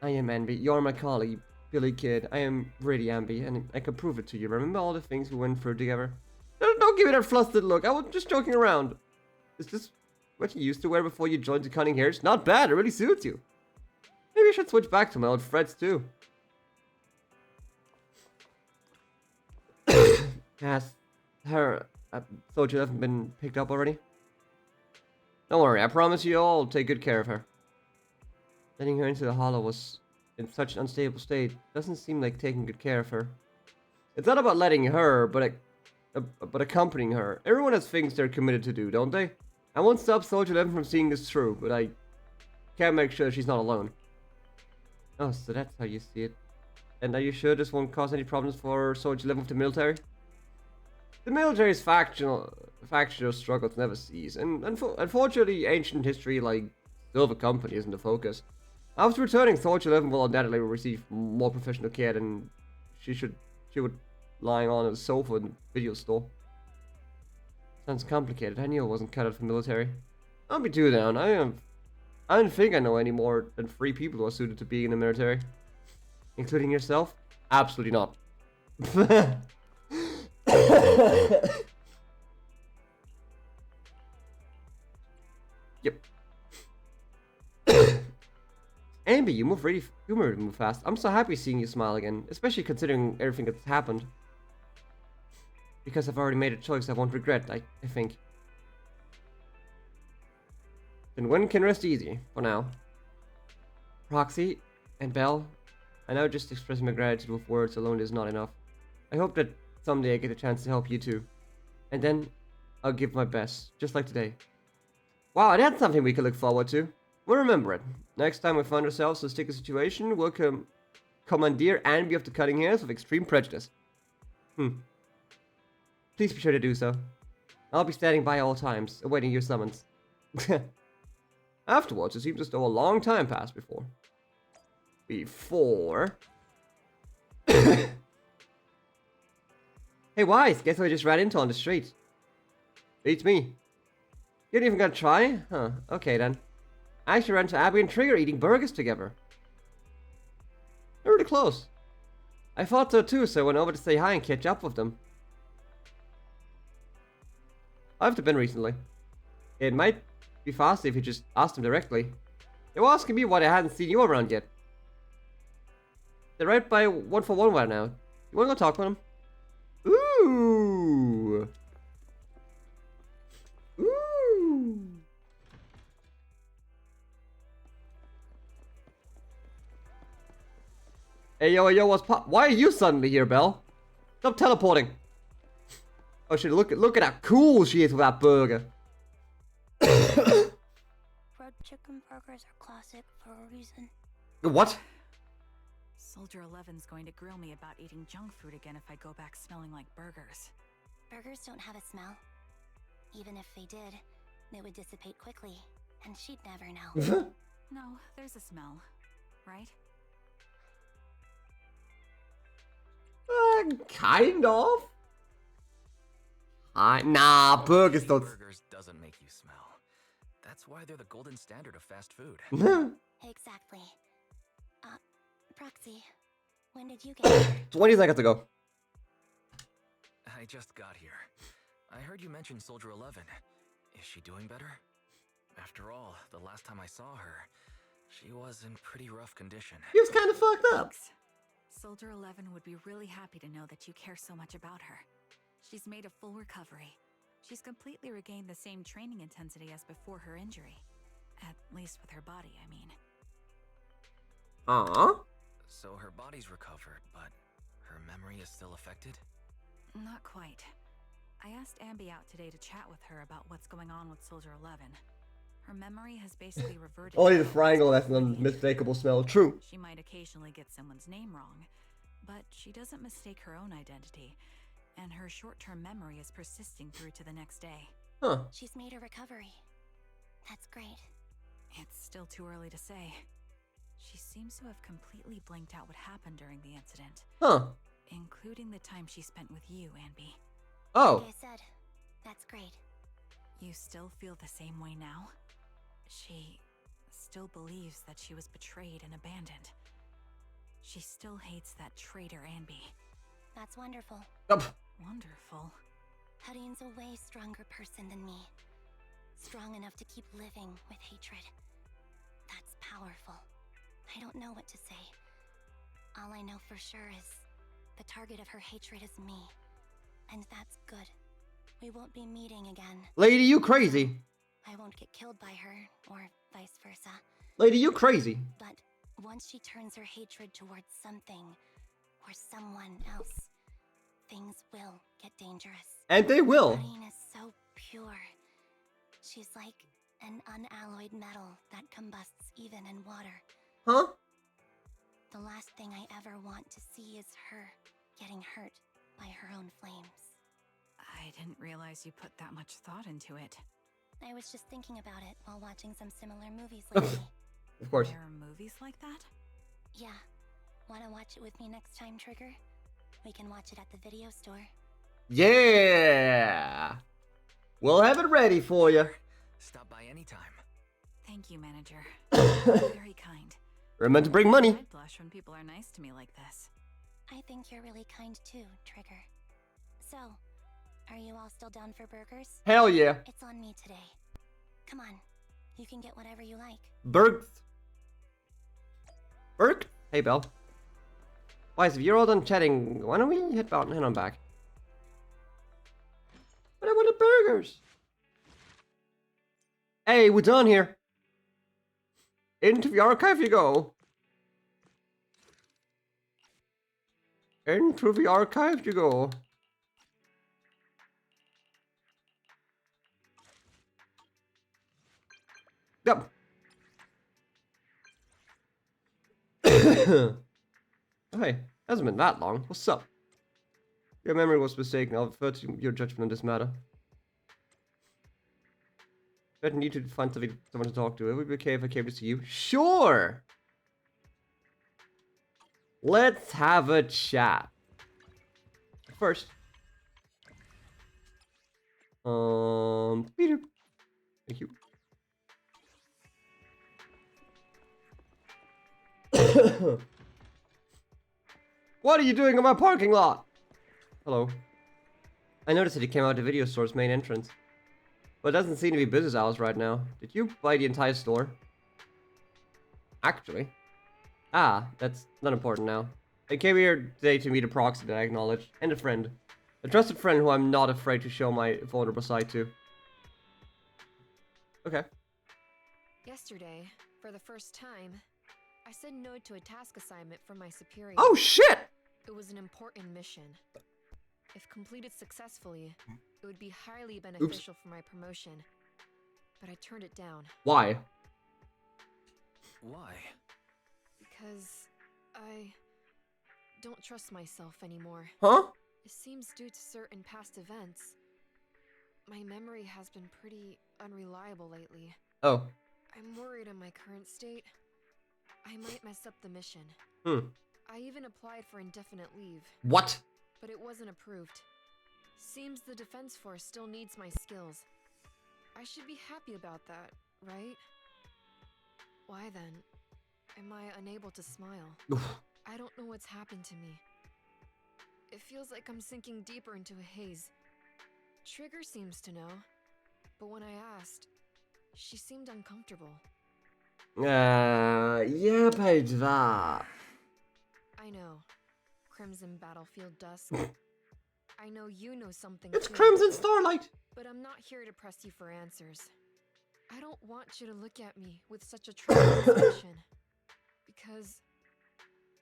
I am Ambi. You're my colleague, Billy Kid. I am really Ambi, and I can prove it to you. Remember all the things we went through together? Don't give me that flustered look. I was just joking around. Is this what you used to wear before you joined the Cunning Hares? Not bad. It really suits you. Maybe I should switch back to my old threads too. Has her soldier 11 been picked up already? Don't worry, I promise you I'll take good care of her. Letting her into the hollow was in such an unstable state. Doesn't seem like taking good care of her. It's not about letting her, but accompanying her. Everyone has things they're committed to do, don't they? I won't stop Soldier 11 from seeing this through, but I can't make sure she's not alone. Oh, so that's how you see it. And are you sure this won't cause any problems for Soldier 11 with the military? The military's factional struggles never cease, and unfortunately ancient history like Silver Company isn't the focus. After returning, Soldier 11 will undoubtedly receive more professional care than she would lying on a sofa in the video store. Sounds complicated. I knew I wasn't cut out for military. Don't be too down. I don't think I know any more than 3 people who are suited to being in the military. Including yourself? Absolutely not. Yep. Ambi, you move fast. I'm so happy seeing you smile again, especially considering everything that's happened. Because I've already made a choice I won't regret, I think. Then one can rest easy, for now. Proxy and Belle, I know just expressing my gratitude with words alone is not enough. I hope that someday I get a chance to help you too. And then, I'll give my best, just like today. Wow, that's something we can look forward to. We'll remember it. Next time we find ourselves in a sticky situation, we'll commandeer Ambi of the Cutting Hairs with extreme prejudice. Please be sure to do so. I'll be standing by all times, awaiting your summons. Afterwards, it seems as though a long time passed before. Hey, Wise, guess who I just ran into on the street? Beats me. You didn't even gonna try? Huh, okay then. I actually ran into Abby and Trigger eating burgers together. They're really close. I thought so too, so I went over to say hi and catch up with them. I've been recently. It might be faster if you just asked them directly. They were asking me why I hadn't seen you around yet. They're right by 141 right now. You wanna go talk with them? Ooh. Ooh. Hey, yo, what's pop? Why are you suddenly here, Belle? Stop teleporting. Oh shit, look at how cool she is with that burger. Fried chicken burgers are classic for a reason. What? Soldier 11's going to grill me about eating junk food again if I go back smelling like burgers. Burgers don't have a smell. Even if they did, they would dissipate quickly, and she'd never know. No, there's a smell, right? Kind of. Nah, burgers don't. Burgers doesn't make you smell. That's why they're the golden standard of fast food. Exactly. Proxy, when did you get here? 20 seconds ago. I just got here. I heard you mention Soldier 11. Is she doing better? After all, the last time I saw her, she was in pretty rough condition. He was kind of fucked up. Thanks. Soldier 11 would be really happy to know that you care so much about her. She's made a full recovery. She's completely regained the same training intensity as before her injury. At least with her body, I mean. So her body's recovered, but her memory is still affected? Not quite. I asked Ambi out today to chat with her about what's going on with Soldier 11. Her memory has basically reverted. Only the to triangle that's an before the unmistakable smell. True. She might occasionally get someone's name wrong, but she doesn't mistake her own identity, and her short-term memory is persisting through to the next day. Huh. She's made a recovery. That's great. It's still too early to say. She seems to have completely blanked out what happened during the incident, Huh. including the time she spent with you, Anby. Oh. Like I said, that's great. You still feel the same way now? She still believes that she was betrayed and abandoned. She still hates that traitor Anby. That's wonderful. Wonderful. Hadian's a way stronger person than me. Strong enough to keep living with hatred. That's powerful. I don't know what to say. All I know for sure is the target of her hatred is me. And that's good. We won't be meeting again. Lady, you crazy. I won't get killed by her, or vice versa. Lady, you crazy. But once she turns her hatred towards something or someone else, things will get dangerous. And they will. Hadian is so pure. She's like an unalloyed metal that combusts even in water. Huh? The last thing I ever want to see is her getting hurt by her own flames. I didn't realize you put that much thought into it. I was just thinking about it while watching some similar movies lately. Of course. There are movies like that? Yeah. Wanna watch it with me next time, Trigger? We can watch it at the video store. Yeah. We'll have it ready for you. Stop by anytime. Thank you, manager. Very kind. Remember to bring money. I'd blush when people are nice to me like this. I think you're really kind too, Trigger. So, are you all still down for burgers? Hell yeah. It's on me today. Come on. You can get whatever you like. Berg. Hey, Belle. Wise, if you're all done chatting, why don't we head on back? But I wanted burgers. Hey, we're done here. Into the archive you go. Into the archive you go. Yep. Oh, hey, hasn't been that long. What's up? Your memory was mistaken. I'll defer to your judgment on this matter. I need to find someone to talk to. It would be okay if I came to see you. Sure! Let's have a chat. First. Peter. Thank you. What are you doing in my parking lot? Hello. I noticed that he came out the video store's main entrance. But it doesn't seem to be business hours right now. Did you buy the entire store? Actually. Ah, that's not important now. I came here today to meet a proxy that I acknowledge, and a friend. A trusted friend who I'm not afraid to show my vulnerable side to. Okay. Yesterday, for the first time, I said no to a task assignment from my superior. Oh shit! It was an important mission. If completed successfully, it would be highly beneficial for my promotion. But I turned it down. Why? Why? Because I don't trust myself anymore. Huh? It seems due to certain past events. My memory has been pretty unreliable lately. Oh. I'm worried in my current state. I might mess up the mission. I even applied for indefinite leave. What? But it wasn't approved. Seems the Defense Force still needs my skills. I should be happy about that, right? Why then am I unable to smile? I don't know what's happened to me. It feels like I'm sinking deeper into a haze. Trigger seems to know, but when I asked, she seemed uncomfortable. Yeah, page that. I know. Crimson Battlefield Dusk. I know you know something It's too. Crimson Starlight. But I'm not here to press you for answers. I don't want you to look at me with such a troubled expression. Because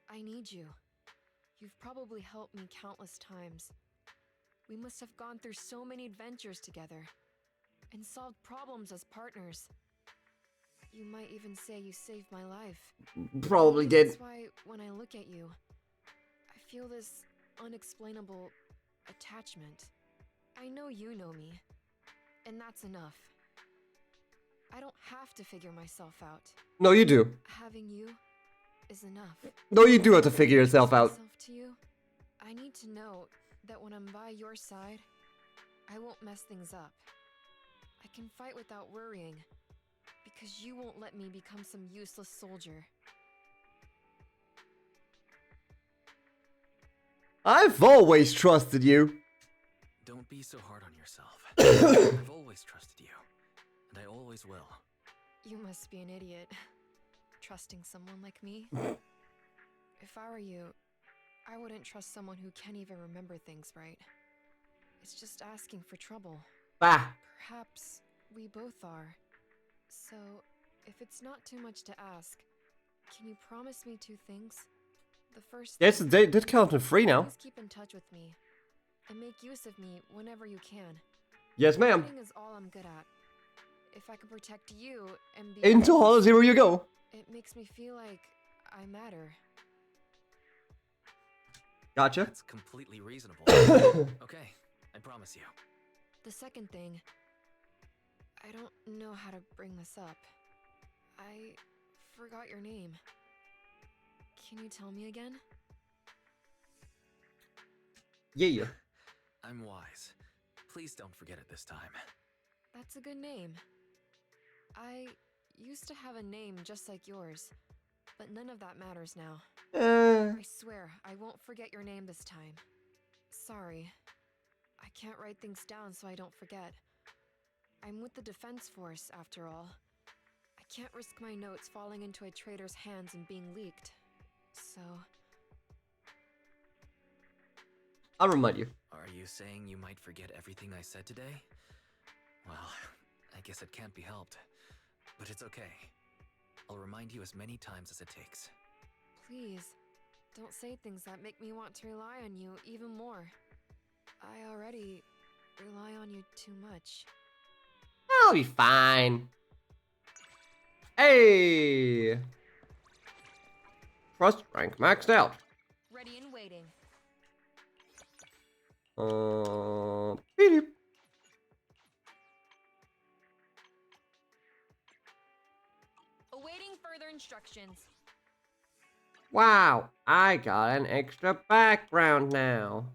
I need you. You've probably helped me countless times. We must have gone through so many adventures together and solved problems as partners. You might even say you saved my life. Probably did. That's why when I look at you, I feel this unexplainable attachment. I know you know me, and that's enough. I don't have to figure myself out. No, you do. Having you is enough. No, you do have to figure yourself out. Myself to you, I need to know that when I'm by your side, I won't mess things up. I can fight without worrying, because you won't let me become some useless soldier. I've always trusted you. Don't be so hard on yourself. I've always trusted you, and I always will. You must be an idiot, trusting someone like me. If I were you, I wouldn't trust someone who can't even remember things right. It's just asking for trouble. Bah. Perhaps we both are. So, if it's not too much to ask, can you promise me 2 things? The first Yes, thing, they did count to 3 now. please keep in touch with me, and make use of me whenever you can. Yes, ma'am. Fighting is all I'm good at. If I could protect you and be Into Hollow Zero you go. it makes me feel like I matter. Gotcha. That's completely reasonable. Okay, I promise you. The second thing, I don't know how to bring this up. I forgot your name. Can you tell me again? Yeah. I'm wise. Please don't forget it this time. That's a good name. I used to have a name just like yours, but none of that matters now. I swear, I won't forget your name this time. Sorry. I can't write things down so I don't forget. I'm with the Defense Force, after all. I can't risk my notes falling into a traitor's hands and being leaked. So... I'll remind you. Are you saying you might forget everything I said today? Well, I guess it can't be helped. But it's okay. I'll remind you as many times as it takes. Please, don't say things that make me want to rely on you even more. I already rely on you too much. I'll be fine. Hey! Trust rank maxed out. Ready and waiting. Beep. Awaiting further instructions. Wow, I got an extra background now.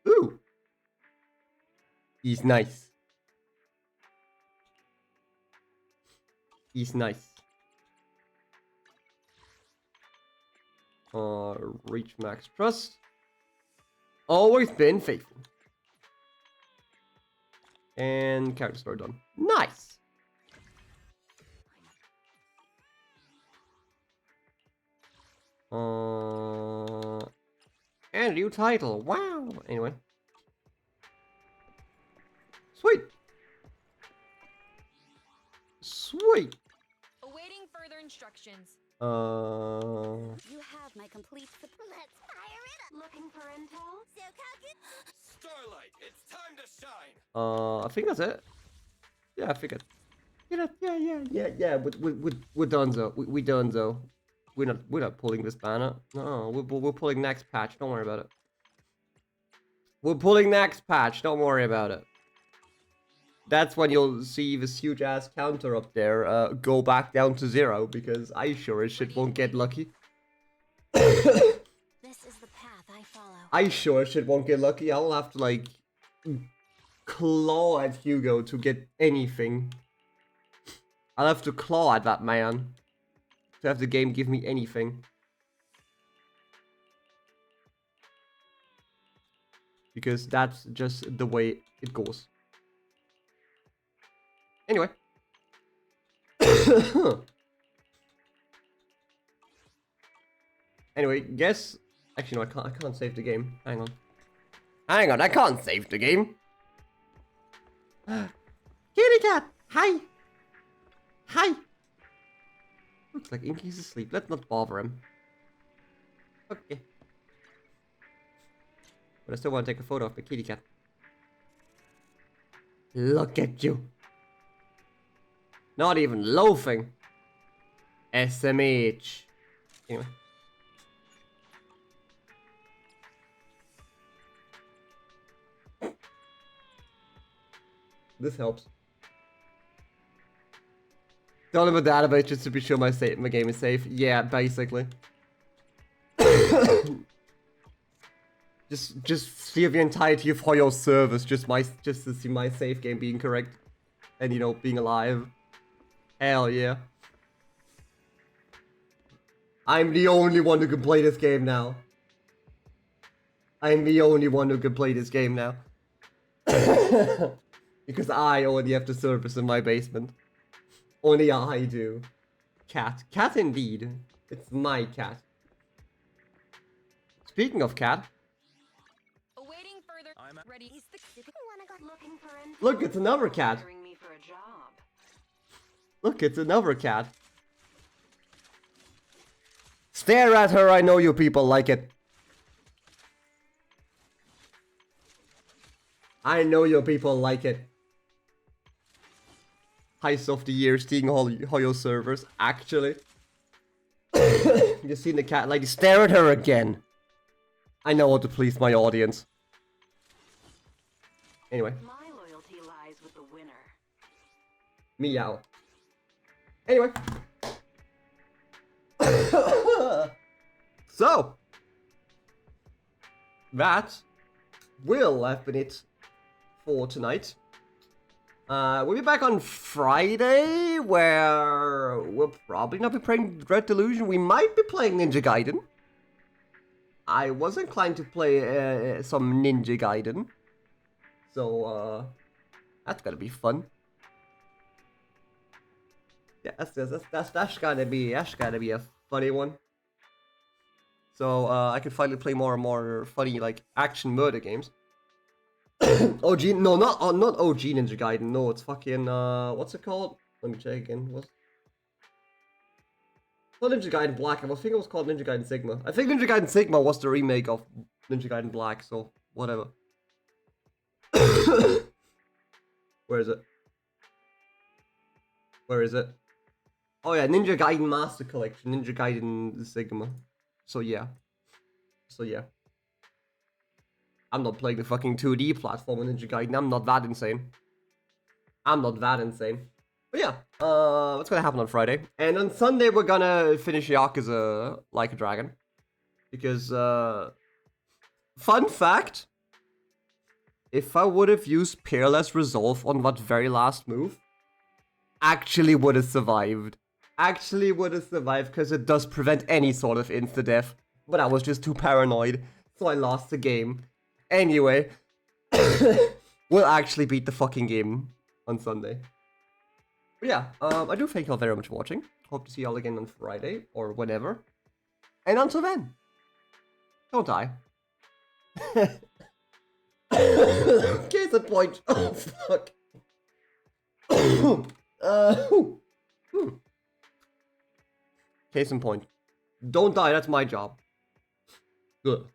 Ooh. He's nice. He's nice. Reach max trust. Always been faithful. And character story done. Nice. And a new title. Wow. Anyway. Sweet. Sweet. Awaiting further instructions. You have my complete support. Let's fire it up. Looking for intel? Starlight, it's time to shine. I think that's it. Yeah, I think it. Yeah. We're donezo. We donezo. We're not pulling this banner. No, we're pulling next patch. Don't worry about it. We're pulling next patch. Don't worry about it. That's when you'll see this huge ass counter up there go back down to 0 because I sure as shit won't get lucky. This is the path I follow. I sure as shit won't get lucky. I'll have to like claw at Hugo to get anything. I'll have to claw at that man to have the game give me anything. Because that's just the way it goes. Anyway. Anyway, guess... Actually, no, I can't save the game. Hang on. Hang on, I can't save the game. Kitty cat! Hi! Hi! Looks like Inky's asleep. Let's not bother him. Okay. But I still want to take a photo of the kitty cat. Look at you. Not even loafing. SMH. Anyway. This helps. Don't have a database just to be sure my game is safe. Yeah, basically. just see the entirety of Hoyo's servers just to see my save game being correct. And you know, being alive. Hell yeah. I'm the only one who can play this game now. I'm the only one who can play this game now. Because I only have the servers in my basement. Only I do. Cat. Cat indeed. It's my cat. Speaking of cat. Awaiting further. I'm ready. Look, it's another cat. Look, it's another cat. Stare at her, I know you people like it. I know you people like it. Heist of the year, stealing Hoyo servers, actually. You've seen the cat lady stare at her again. I know how to please my audience. Anyway. My loyalty lies with the winner. Meow. Anyway. So. That will have been it for tonight. We'll be back on Friday, where we'll probably not be playing Dread Delusion. We might be playing Ninja Gaiden. I was inclined to play some Ninja Gaiden. So, that's gonna be fun. Yeah, that's gonna be a funny one. So, I can finally play more and more funny, like, action murder games. OG, no, not OG Ninja Gaiden. No, it's fucking what's it called? Let me check again. What's not Ninja Gaiden Black? I think it was called Ninja Gaiden Sigma. I think Ninja Gaiden Sigma was the remake of Ninja Gaiden Black. So whatever. Where is it? Where is it? Oh yeah, Ninja Gaiden Master Collection, Ninja Gaiden Sigma. So yeah. I'm not playing the fucking 2D platform in Ninja Gaiden. I'm not that insane. But yeah, what's gonna happen on Friday? And on Sunday, we're gonna finish Yakuza Like a Dragon. Because, fun fact, if I would have used Peerless Resolve on that very last move, actually would have survived. Because it does prevent any sort of insta-death. But I was just too paranoid, so I lost the game. Anyway, we'll actually beat the fucking game on Sunday. But yeah, I do thank you all very much for watching. Hope to see you all again on Friday, or whenever. And until then, don't die. Case in point. Oh, fuck. Case in point. Don't die, that's my job. Ugh.